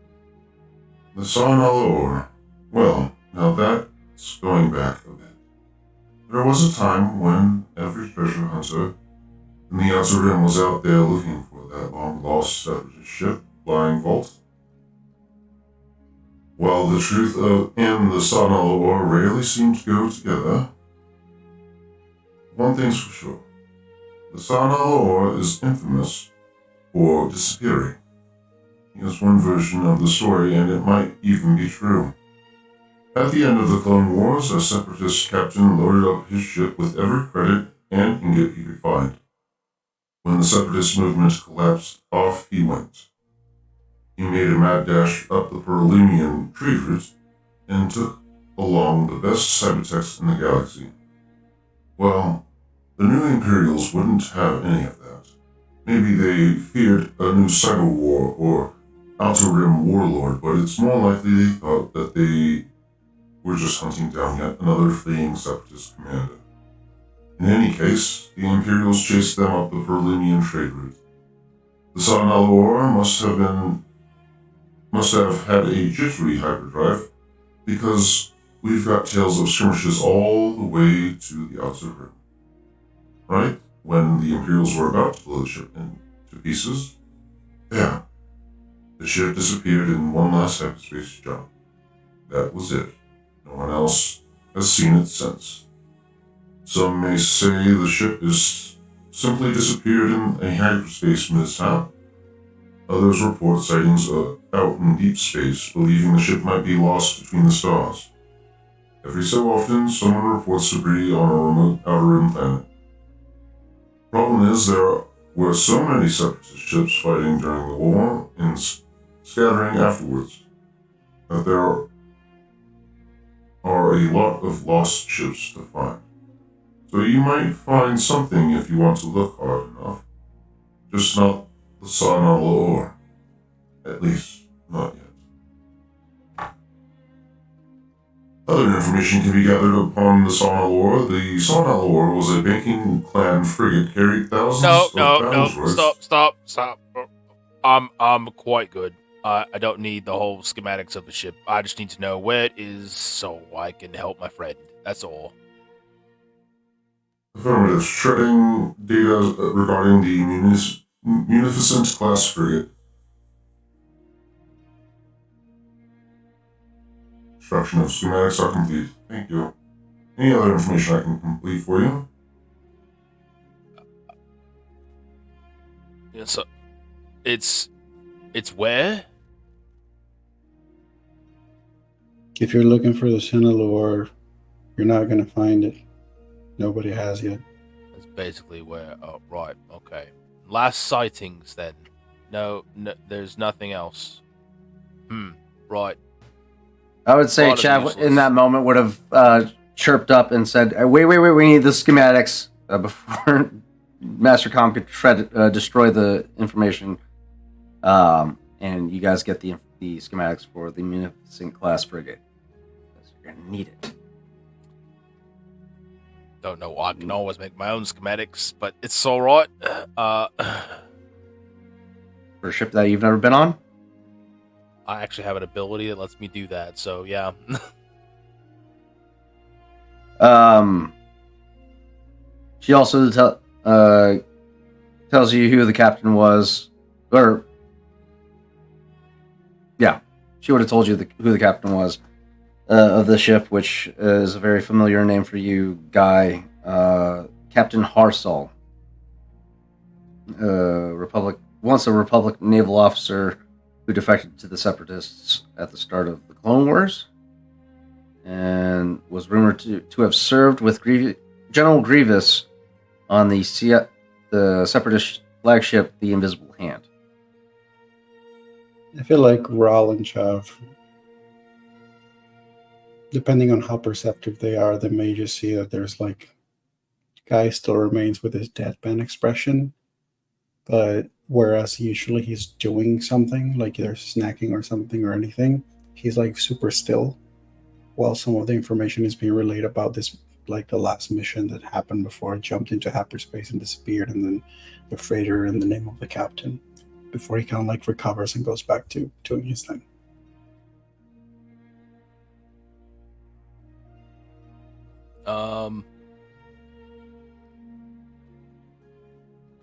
The Sanalaor. Well, now that's going back a bit. There was a time when every treasure hunter in the Outer Rim was out there looking for that long-lost separatist ship flying vault. While the truth and the Sanalaor rarely seem to go together, one thing's for sure. The Sanalaor is infamous for disappearing. Here's one version of the story, and it might even be true. At the end of the Clone Wars, a separatist captain loaded up his ship with every credit and ingot he could find. When the separatist movement collapsed, off he went. He made a mad dash up the Perlemian trade route and took along the best cybertechs in the galaxy. Well, the new Imperials wouldn't have any of that. Maybe they feared a new cyber war or Outer Rim warlord, but it's more likely they thought that they were just hunting down yet another fleeing separatist commander. In any case, the Imperials chased them up the Perlemian trade route. The Sanalaor must have had a jittery hyperdrive, because we've got tales of skirmishes all the way to the Outer Rim. Right when the Imperials were about to blow the ship into pieces, yeah, the ship disappeared in one last hyperspace jump. That was it. No one else has seen it since. Some may say the ship is simply disappeared in a hyperspace mishap. Others report sightings out in deep space, believing the ship might be lost between the stars. Every so often, someone reports debris on a remote Outer Rim planet. Problem is, there were so many separatist ships fighting during the war and scattering afterwards that there are a lot of lost ships to find. So you might find something if you want to look hard enough. Just not the Sanalaor. At least, not yet. Other information can be gathered upon the Sonalor. The Sonalor was a banking clan frigate carried thousands of battles worth. Stop. I'm quite good. I don't need the whole schematics of the ship. I just need to know where it is so I can help my friend. That's all. Affirmative. Shredding data regarding the Munificent class frigate. Construction of schematics are complete. Thank you. Any other information I can complete for you? Yeah, so it's where? If you're looking for the Sinaloa, you're not going to find it. Nobody has yet. That's basically where. Oh, right. Okay. Last sightings then. No, there's nothing else. Right. I would say Chav in that moment would have chirped up and said, wait, we need the schematics before Mastercom could destroy the information. And you guys get the schematics for the Munificent class frigate. You're going to need it. Don't know. I can always make my own schematics, but it's all right. For a ship that you've never been on? I actually have an ability that lets me do that, so yeah. She also tells you who the captain was, or yeah, she would have told you who the captain was of the ship, which is a very familiar name for you, Guy. Captain Harsal, once a Republic naval officer who defected to the Separatists at the start of the Clone Wars, and was rumored to have served with General Grievous on the Separatist flagship, the Invisible Hand. I feel like Raul and Chav, depending on how perceptive they are, they may just see that there's like, Guy still remains with his deadpan expression, but whereas usually he's doing something, like either snacking or something or anything, he's like super still while some of the information is being relayed about this, like the last mission that happened before it jumped into hyperspace and disappeared, and then the freighter and the name of the captain, before he kind of like recovers and goes back to doing his thing.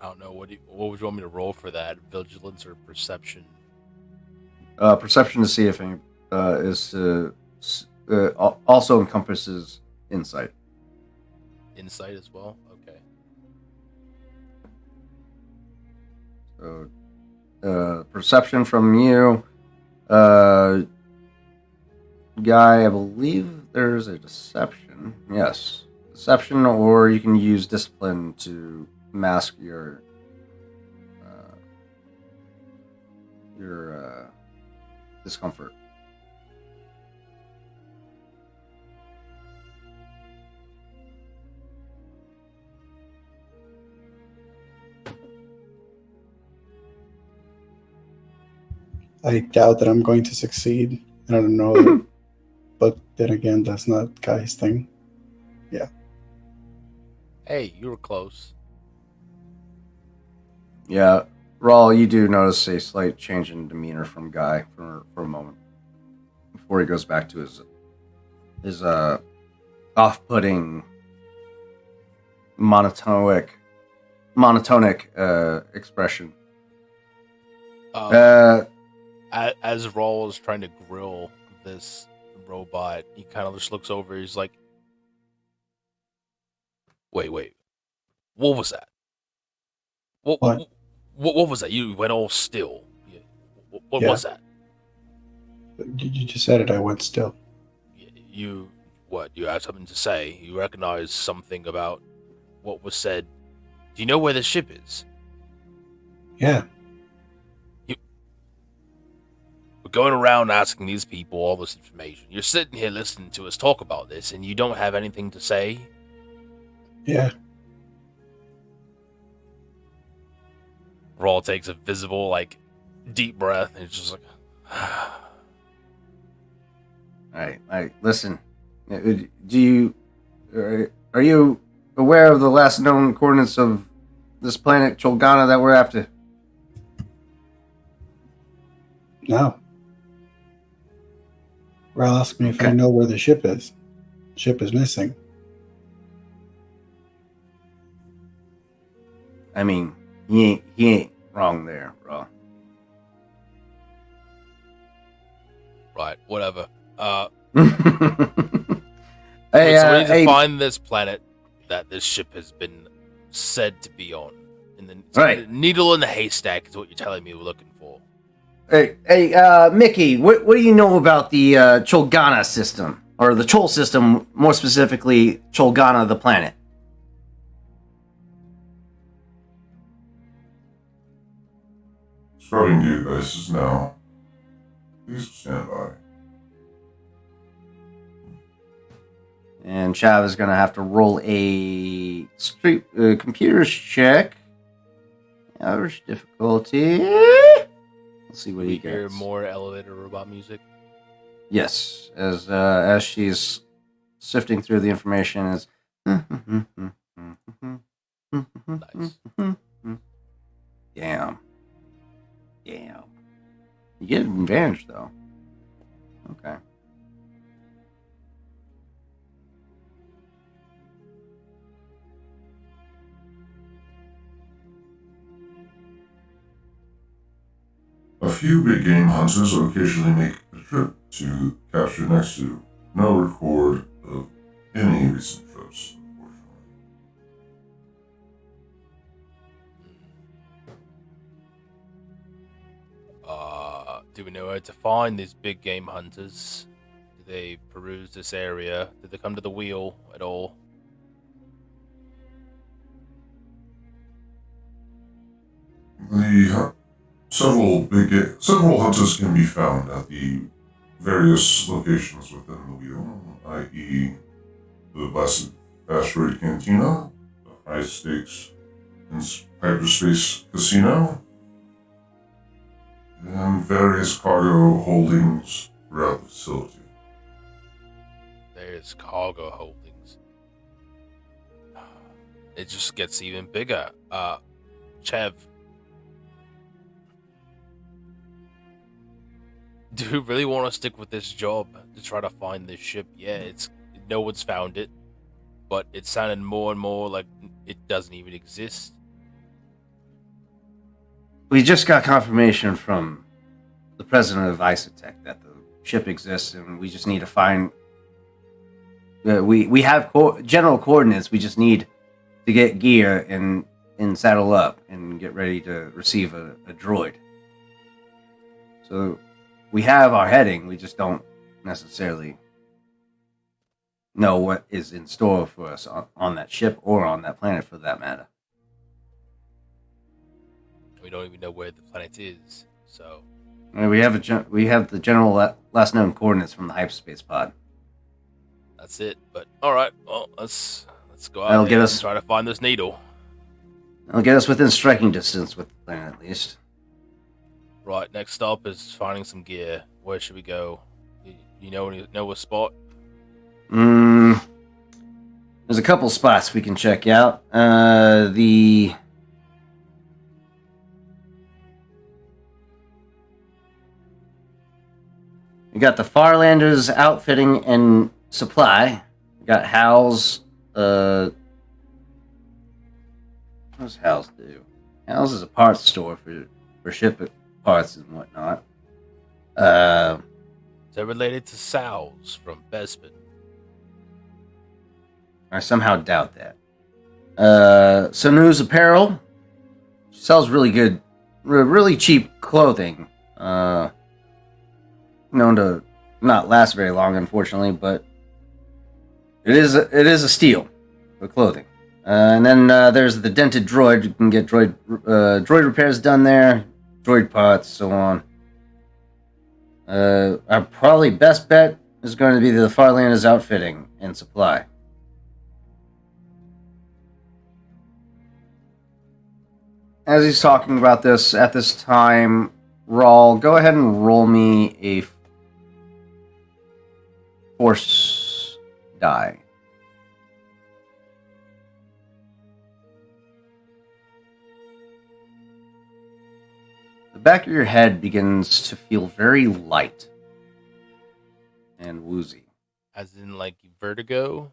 I don't know. What would you want me to roll for that? Vigilance or perception? Perception to see if any also encompasses insight. Insight as well. Okay. So, perception from you, Guy. I believe there's a deception. Yes, deception, or you can use discipline to mask your discomfort. I doubt that I'm going to succeed. I don't know that, but then again, that's not Guy's thing. Yeah. Hey, you were close. Yeah, Raul, you do notice a slight change in demeanor from Guy for a moment before he goes back to his off-putting monotonic expression. As Raul is trying to grill this robot, he kind of just looks over. He's like, "Wait, what was that? What was that? You went all still. What was that? You just said it. I went still. You have something to say? You recognize something about what was said? Do you know where the ship is? Yeah. We're going around asking these people all this information. You're sitting here listening to us talk about this, and you don't have anything to say? Yeah. Raul takes a visible, deep breath, and it's just like... All right, listen. Do you are you aware of the last known coordinates of this planet Cholgana that we're after? No. Ral asked me if I Okay. know where the ship is. Ship is missing. I mean, he ain't wrong there, bro. Right, whatever. Hey, so we need to hey, find this planet that this ship has been said to be on. Right. The needle in the haystack is what you're telling me we're looking for. hey, Mickey, what do you know about the Cholgana system, or the Chol system, more specifically, Cholgana, the planet? Starting databases now. Please stand by. And Chav is going to have to roll a computer check. Average difficulty. Let's see what We he hear gets. more elevator robot music. Yes, as she's sifting through the information, is Nice. Damn. You get an advantage though. Okay. A few big game hunters occasionally make a trip to capture Nexu. No record of any recent trips, unfortunately. Do we know where to find these big game hunters? Do they peruse this area? Did they come to the wheel at all? Several hunters can be found at the various locations within the wheel, i.e., the Blessed Asteroid Cantina, the High Stakes Hyperspace Casino, and various cargo holdings throughout the facility. There's cargo holdings. It just gets even bigger. Chev, do you really want to stick with this job to try to find this ship? Yeah, no one's found it, but it's sounding more and more like it doesn't even exist. We just got confirmation from the president of Isotech that the ship exists, and we just need to find. We have general coordinates. We just need to get gear and saddle up and get ready to receive a droid. So we have our heading. We just don't necessarily know what is in store for us on that ship or on that planet, for that matter. We don't even know where the planet is, so We have the general last known coordinates from the hyperspace pod. that's it. But all right, well, let's go out That'll there get and us- try to find this needle. It'll get us within striking distance with the planet, at least. Right, next stop is finding some gear. Where should we go? You know a spot? There's a couple spots we can check out. We got the Farlanders outfitting and supply. We got Hal's. What does Hal's do? Hal's is a parts store for ship parts and whatnot. Is that related to Sal's from Bespin? I somehow doubt that. Sanu's Apparel. She sells really good, really cheap clothing. Known to not last very long, unfortunately, but it is a steal for clothing. And then there's the Dented Droid. You can get droid repairs done there, droid parts, so on. Our probably best bet is going to be the Farlanders outfitting and supply. As he's talking about this at this time, Rawl, go ahead and roll me a force die. The back of your head begins to feel very light and woozy. As in, like, vertigo?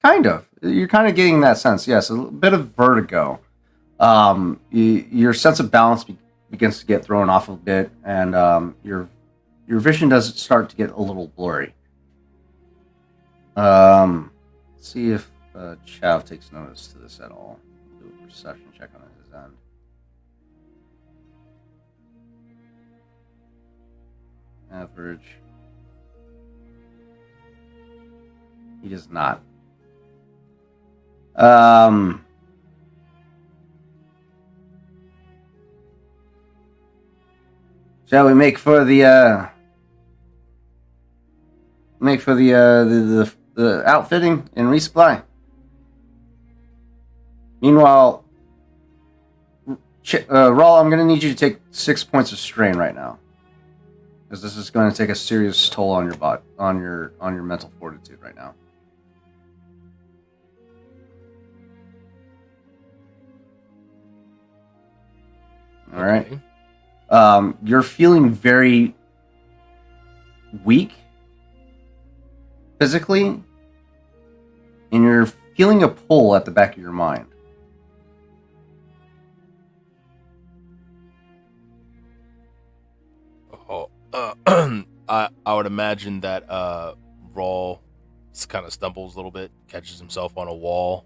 Kind of. You're kind of getting that sense. Yes, a bit of vertigo. Your sense of balance begins to get thrown off a bit, and your vision does start to get a little blurry. Let's see if Chav takes notice to this at all. Do a perception check on his end. Average. He does not. Shall we make for the outfitting and resupply? Meanwhile, Rawl, I'm going to need you to take 6 points of strain right now, because this is going to take a serious toll on your on your mental fortitude right now. All right. You're feeling very weak physically, and you're feeling a pull at the back of your mind. Oh, I would imagine that Rawl kind of stumbles a little bit, catches himself on a wall.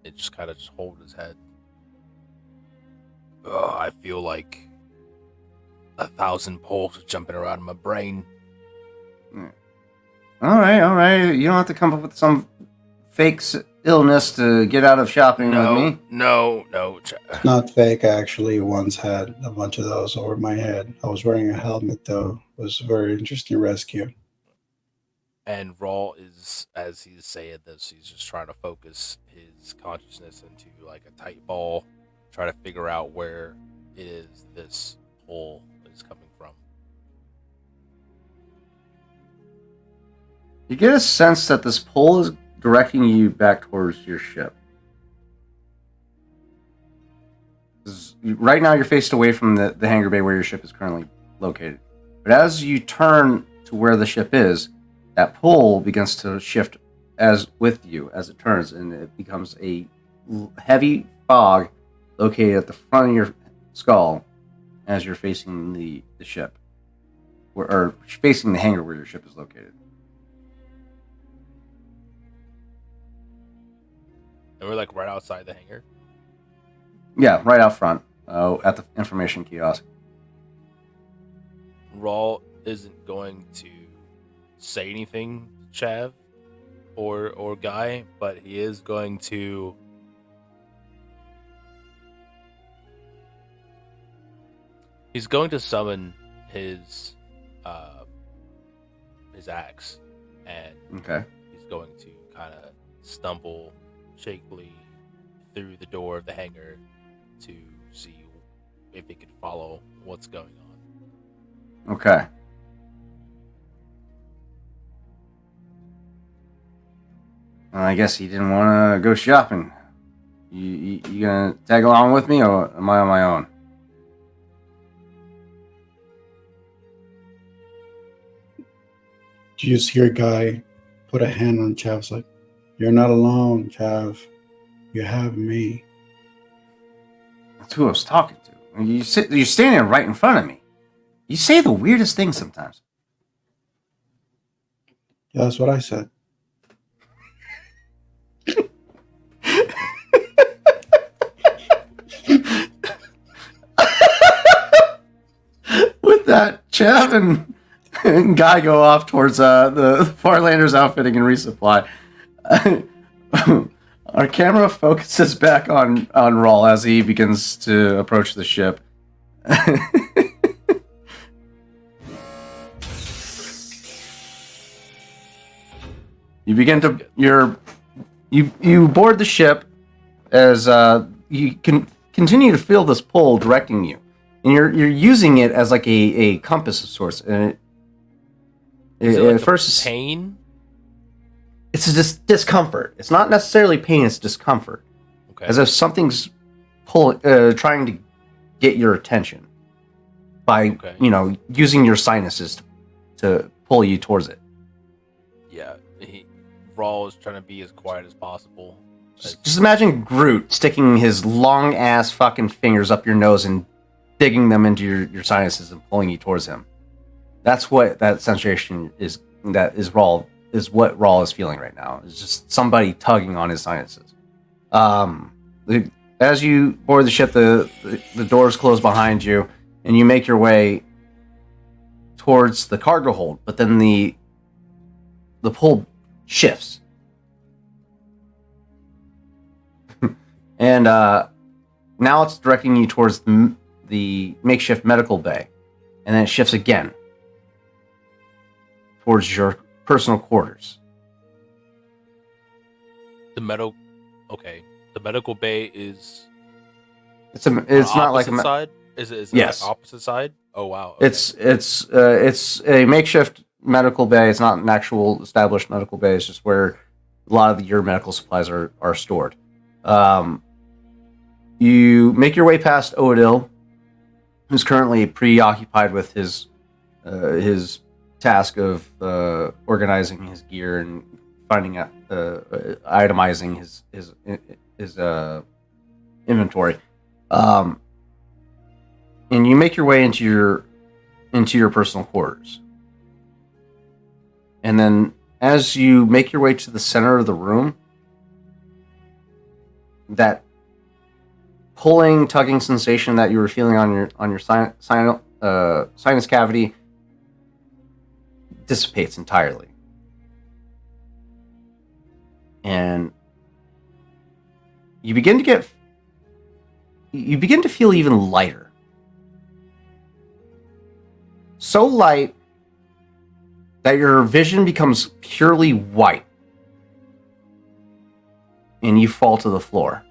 It just kind of just holds his head. I feel like 1,000 pulls jumping around in my brain. All right. You don't have to come up with some fake illness to get out of shopping with me. No. It's not fake. I actually once had a bunch of those over my head. I was wearing a helmet, though. It was a very interesting rescue. And Rawl is, as he's saying this, he's just trying to focus his consciousness into like a tight ball, try to figure out where it is this pull is coming from. You get a sense that this pull is directing you back towards your ship. Right now, you're faced away from the hangar bay where your ship is currently located. But as you turn to where the ship is, that pull begins to shift as with you as it turns, and it becomes a heavy fog located at the front of your skull as you're facing the ship, or facing the hangar where your ship is located. And we're like right outside the hangar. Yeah, right out front, at the information kiosk. Rawl isn't going to say anything to Chav or Guy, but he is going to summon his axe, and Okay. he's going to kind of stumble shakily through the door of the hangar to see if he can follow what's going on. Okay. Well, I guess he didn't want to go shopping. You gonna tag along with me, or am I on my own? Do you just hear a guy put a hand on Chav's like, "You're not alone, Chav. You have me." That's who I was talking to. You're standing right in front of me. You say the weirdest things sometimes. Yeah, that's what I said. With that, Chav and Guy go off towards the Farlanders outfitting and resupply. Our camera focuses back on Rawl as he begins to approach the ship. You begin to you board the ship as you can continue to feel this pull directing you, and you're using it as like a compass of sorts, and Is it like At first, pain? it's a discomfort. It's not necessarily pain; it's discomfort, Okay. as if something's trying to get your attention by using your sinuses to pull you towards it. Yeah, Rawl is trying to be as quiet as possible. Just imagine Groot sticking his long ass fucking fingers up your nose and digging them into your sinuses and pulling you towards him. That's what that sensation is. That is Rawl. Is what Rawl is feeling right now. It's just somebody tugging on his sinuses. As you board the ship, the doors close behind you, and you make your way towards the cargo hold. But then the pull shifts, and now it's directing you towards the makeshift medical bay, and then it shifts again towards your personal quarters. The medical bay is. It's not like a side. Is it yes. like opposite side? Oh wow. Okay. It's a makeshift medical bay. It's not an actual established medical bay. It's just where a lot of your medical supplies are stored. You make your way past Odil, who's currently preoccupied with his task of organizing his gear and finding out, itemizing his inventory. And you make your way into your personal quarters. And then as you make your way to the center of the room, that pulling, tugging sensation that you were feeling on your sinus cavity dissipates entirely. And you begin to feel even lighter. So light that your vision becomes purely white. And you fall to the floor.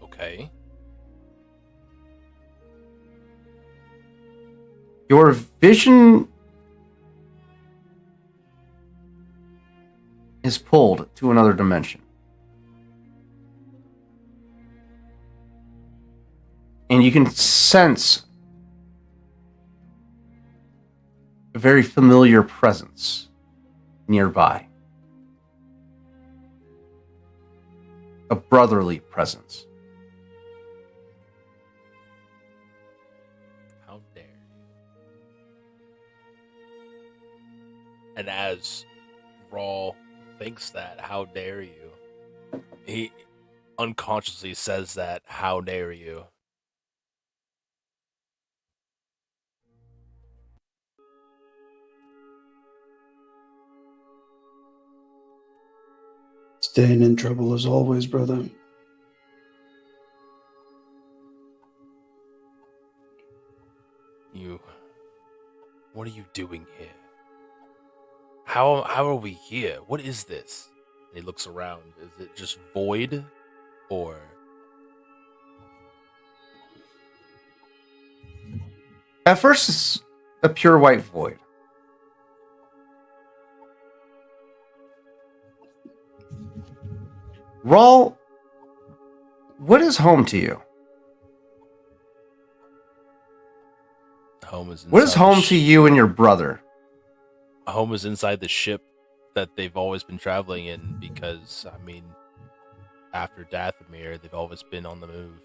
Okay. Your vision is pulled to another dimension. And you can sense a very familiar presence nearby. A brotherly presence. How dare you? And as Rawl thinks that, how dare you? He unconsciously says that, how dare you? Staying in trouble as always, brother. What are you doing here? How are we here? What is this? And he looks around. Is it just void? Or... At first, it's a pure white void. Rawl, what is home to you? Home is what is home to you and your brother? Home is inside the ship that they've always been traveling in because, I mean, after Dathomir, they've always been on the move.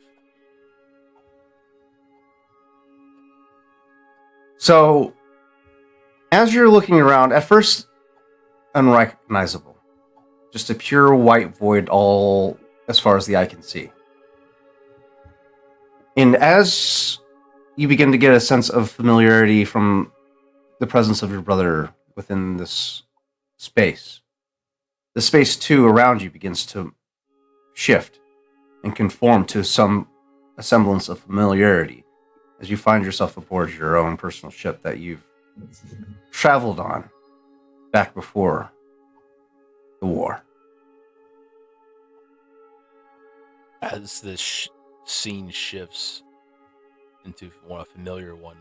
So, as you're looking around, at first, unrecognizable. Just a pure white void all as far as the eye can see. And as you begin to get a sense of familiarity from the presence of your brother within this space, the space too around you begins to shift and conform to a semblance of familiarity as you find yourself aboard your own personal ship that you've traveled on back before the war. As this scene shifts, into a familiar one,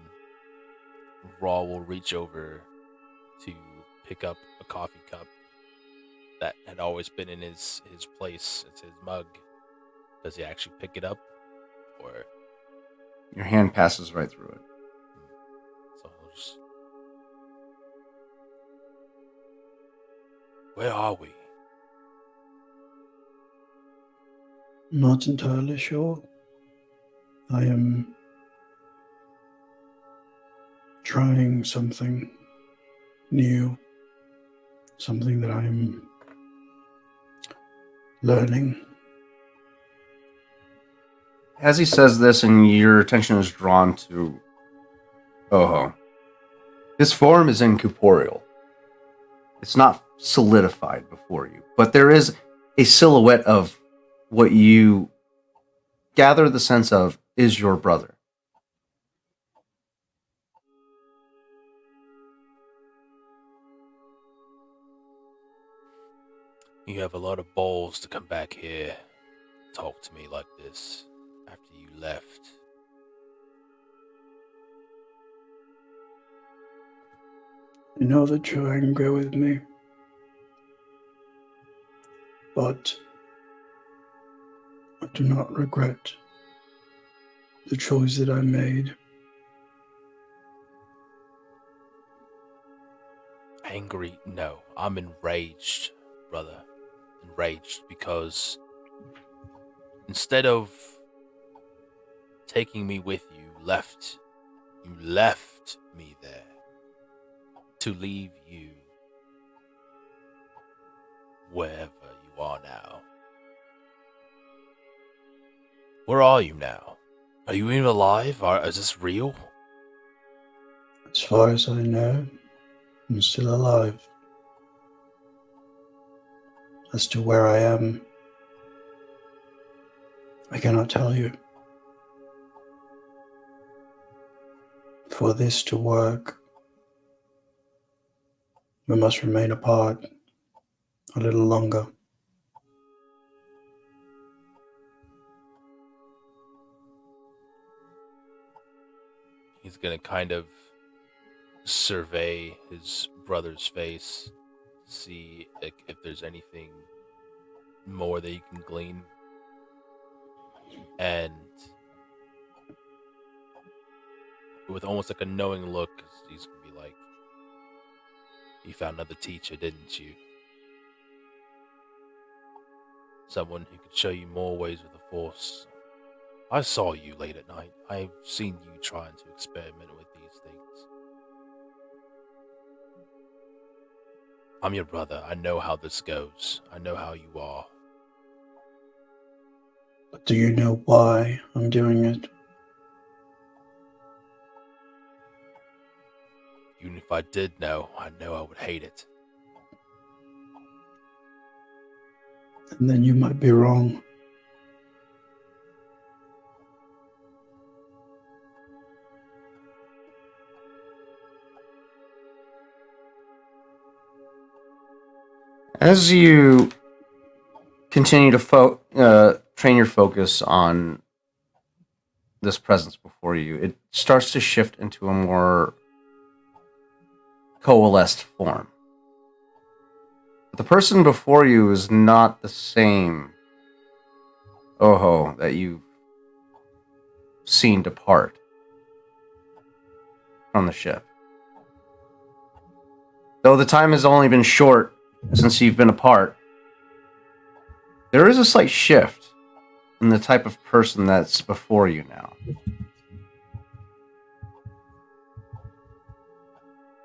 Raw will reach over to pick up a coffee cup that had always been in his place. It's his mug. Does he actually pick it up, or Your hand passes right through it. so he'll just? Where are we? Not entirely sure. I am trying something new, something that I'm learning. As he says this, and your attention is drawn to Oho, his form is incorporeal. It's not solidified before you, but there is a silhouette of what you gather the sense of is your brother. You have a lot of balls to come back here, talk to me like this after you left. I know that you're angry with me, but I do not regret the choice that I made. Angry? No, I'm enraged, brother. Enraged because instead of taking me with you, you left me there to leave you wherever you are now. Where are you now? Are you even alive? Is this real? As far as I know, I'm still alive. As to where I am, I cannot tell you. For this to work, we must remain apart a little longer. He's gonna kind of survey his brother's face, see if there's anything more that you can glean. And with almost like a knowing look, he's gonna be like, "You found another teacher, didn't you? Someone who could show you more ways with the Force. I saw you late at night. I've seen you trying to experiment with these things. I'm your brother. I know how this goes. I know how you are. But do you know why I'm doing it? Even if I did know, I know I would hate it." And then you might be wrong. As you continue to train your focus on this presence before you, it starts to shift into a more coalesced form. But the person before you is not the same Oho that you've seen depart from the ship. Though the time has only been short since you've been apart, there is a slight shift in the type of person that's before you now.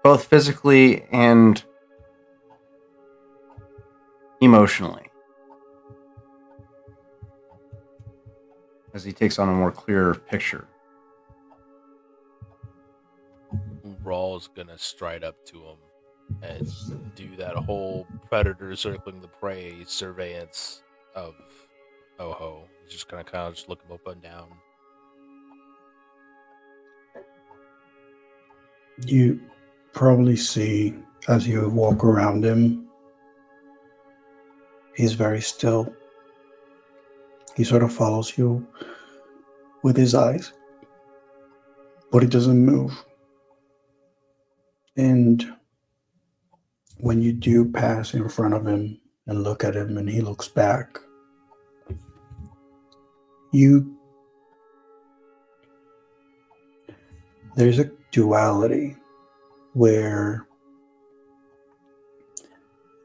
Both physically and emotionally. As he takes on a more clear picture. Raw's gonna stride up to him and do that whole predator circling the prey surveillance of Oho. He's just gonna kind of just look him up and down. You probably see as you walk around him, he's very still. He sort of follows you with his eyes. but it doesn't move. And when you do pass in front of him and look at him and he looks back, there's a duality where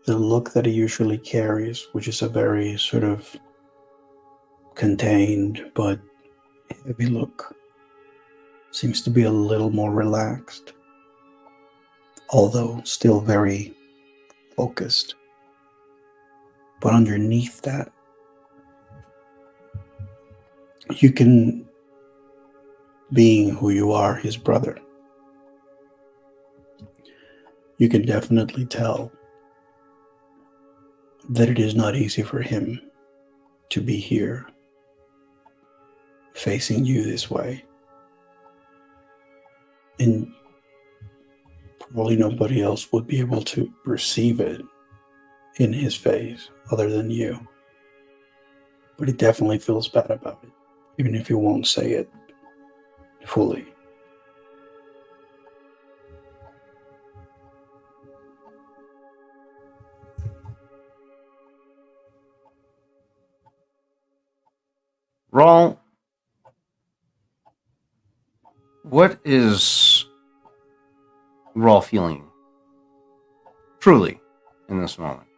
the look that he usually carries, which is a very sort of contained but heavy look, seems to be a little more relaxed, although still very focused. But underneath that, you can, being who you are, his brother, you can definitely tell that it is not easy for him to be here, facing you this way. And probably nobody else would be able to perceive it in his face other than you. But he definitely feels bad about it, even if he won't say it fully. Rawl, what is Rawl feeling truly in this moment?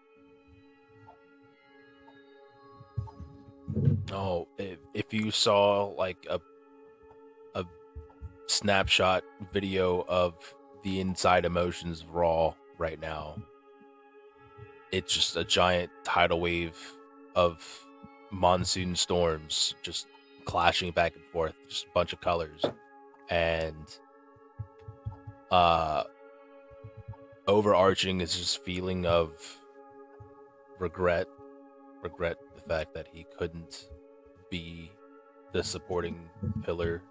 Oh, if you saw like a snapshot video of the inside emotions of Raw right now, it's just a giant tidal wave of monsoon storms just clashing back and forth, just a bunch of colors. And overarching is just feeling of regret the fact that he couldn't be the supporting pillar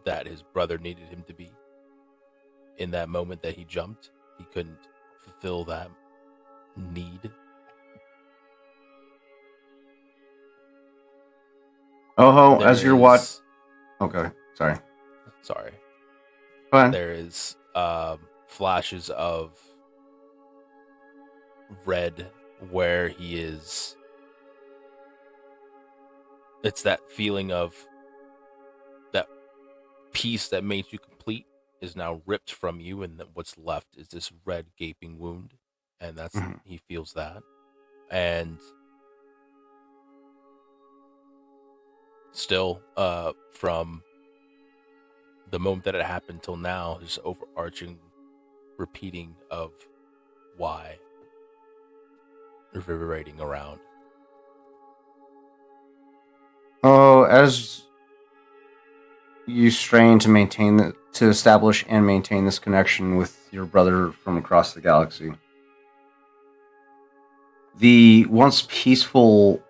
that his brother needed him to be. In that moment that he jumped, he couldn't fulfill that need. Oh, as you're what? Okay, sorry. Sorry. Go ahead. There is flashes of red where he is. It's that feeling of that piece that made you complete is now ripped from you, and what's left is this red gaping wound, and that's he feels that. And still, from the moment that it happened till now, this overarching repeating of why reverberating around. Oh, as you strain to establish and maintain this connection with your brother from across the galaxy, the once peaceful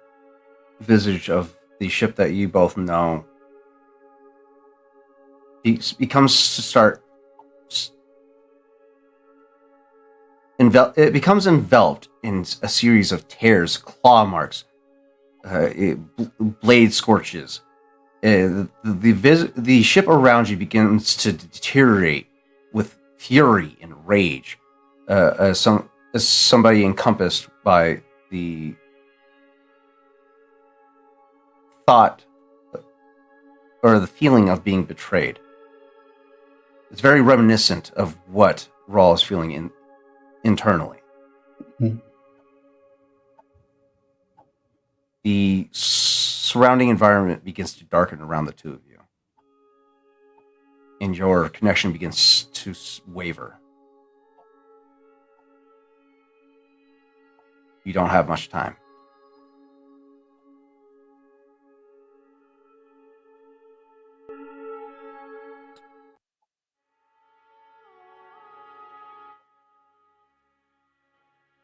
visage of the ship that you both know it becomes enveloped in a series of tears, claw marks, blade scorches. The ship around you begins to deteriorate with fury and rage, as somebody encompassed by the thought or the feeling of being betrayed. It's very reminiscent of what Rawl is feeling internally. Mm-hmm. The surrounding environment begins to darken around the two of you, and your connection begins to waver. You don't have much time.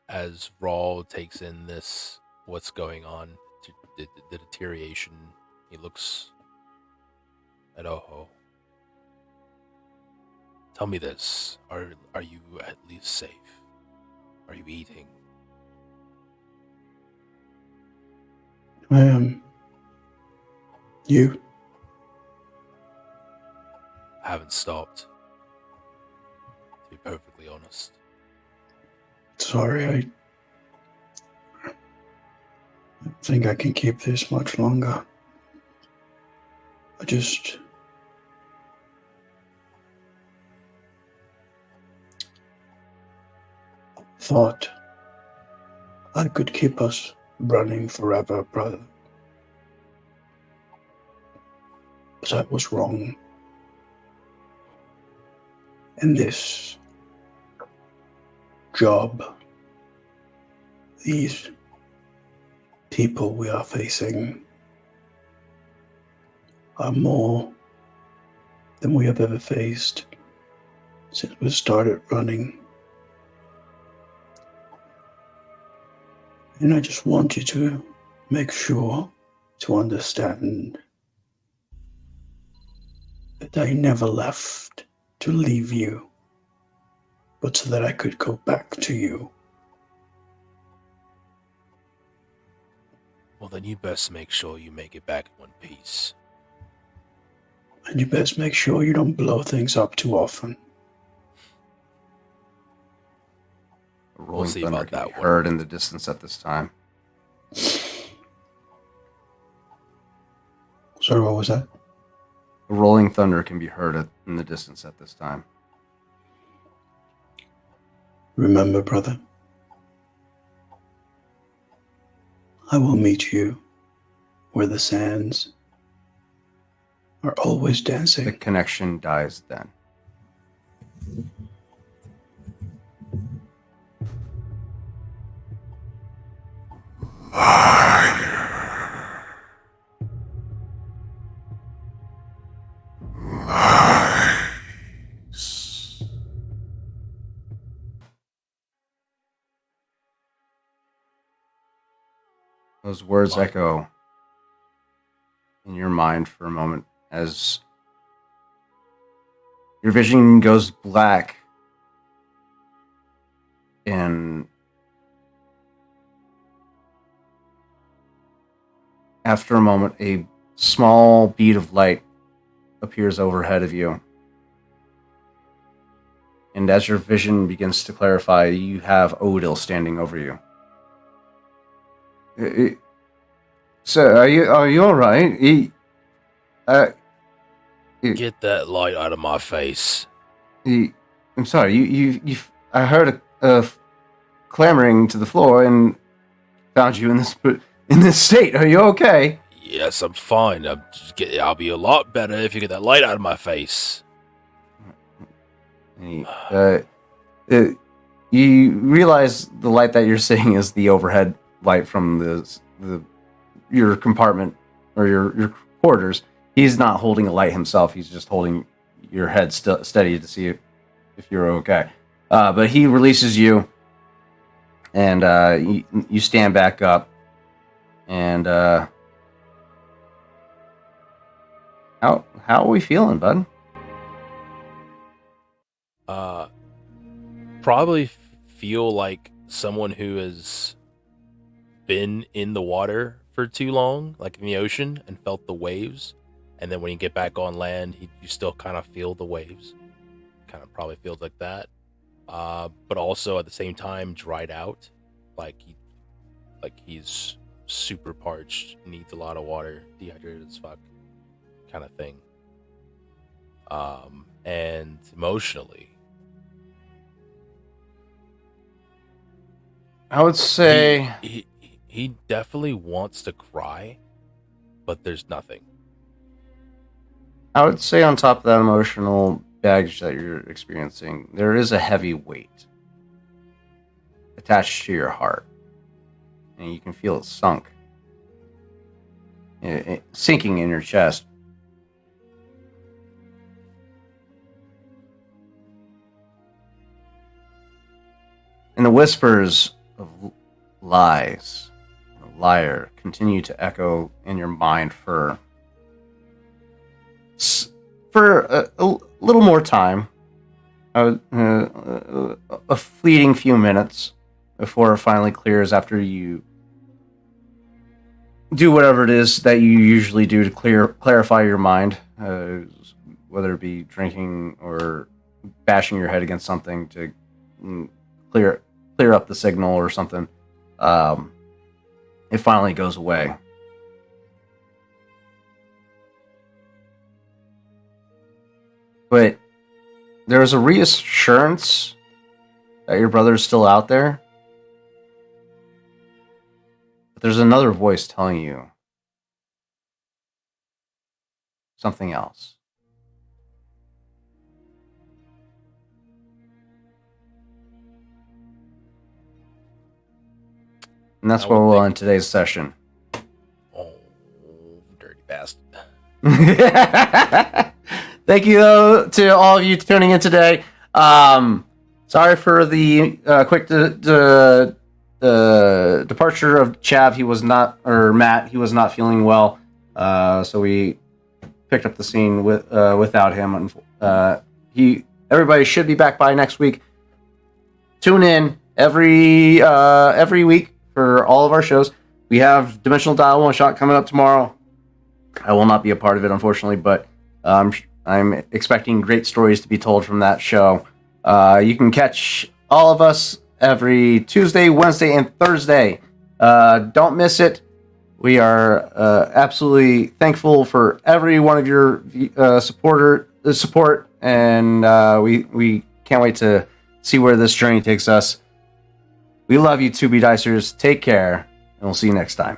As Rawl takes in what's going on, the deterioration, he looks at Oho. Tell me this: are you at least safe? Are you eating? I am. You? haven't stopped. To be perfectly honest. Sorry, I think I can keep this much longer. I just thought I could keep us running forever, brother. But I was wrong. And this job, these people we are facing, are more than we have ever faced since we started running. And I just want you to make sure to understand that I never left to leave you, but so that I could go back to you. Well, then you best make sure you make it back in one piece. And you best make sure you don't blow things up too often. A rolling see thunder about can that be one. heard in the distance at this time. Sorry, what was that? A rolling thunder can be heard in the distance at this time. Remember, brother, I will meet you where the sands are always The dancing. connection dies then. Those words Liar. echo in your mind for a moment as your vision goes black and after a moment a small bead of light appears overhead of you. And as your vision begins to clarify, you have Odil standing over you. Sir, are you all right? Get that light out of my face. I'm sorry. You. I heard a clamoring to the floor and found you in this state. Are you okay? Yes, I'm fine. I'll be a lot better if you get that light out of my face. You realize the light that you're seeing is the overhead light from your compartment or your quarters. He's not holding a light himself. He's just holding your head steady to see if you're okay. But he releases you, and you stand back up. And how are we feeling, bud? Probably feel like someone who has been in the water for too long, like in the ocean, and felt the waves. And then when you get back on land, you still kind of feel the waves. Kind of probably feels like that. But also at the same time, dried out, like he's super parched, needs a lot of water, dehydrated as fuck, kind of thing. And emotionally, I would say he definitely wants to cry, but there's nothing. I would say on top of that emotional baggage that you're experiencing, there is a heavy weight attached to your heart, and you can feel it sunk, sinking in your chest. And the whispers of lies, liar, continue to echo in your mind for a little more time, a fleeting few minutes before it finally clears after you do whatever it is that you usually do to clarify your mind, whether it be drinking or bashing your head against something to clear up the signal or something, it finally goes away. But there's a reassurance that your brother's still out there. But there's another voice telling you something else. And that's where we'll end today's session. Oh, dirty bastard. Thank you, though, to all of you tuning in today. Sorry for the quick departure of Chav. He was not, or Matt. He was not feeling well, so we picked up the scene without him. Everybody should be back by next week. Tune in every week for all of our shows. We have Dimensional Dial One Shot coming up tomorrow. I will not be a part of it, unfortunately, but I'm expecting great stories to be told from that show. You can catch all of us every Tuesday, Wednesday, and Thursday. Don't miss it. We are absolutely thankful for every one of your support, and we can't wait to see where this journey takes us. We love you, 2B Dicers. Take care, and we'll see you next time.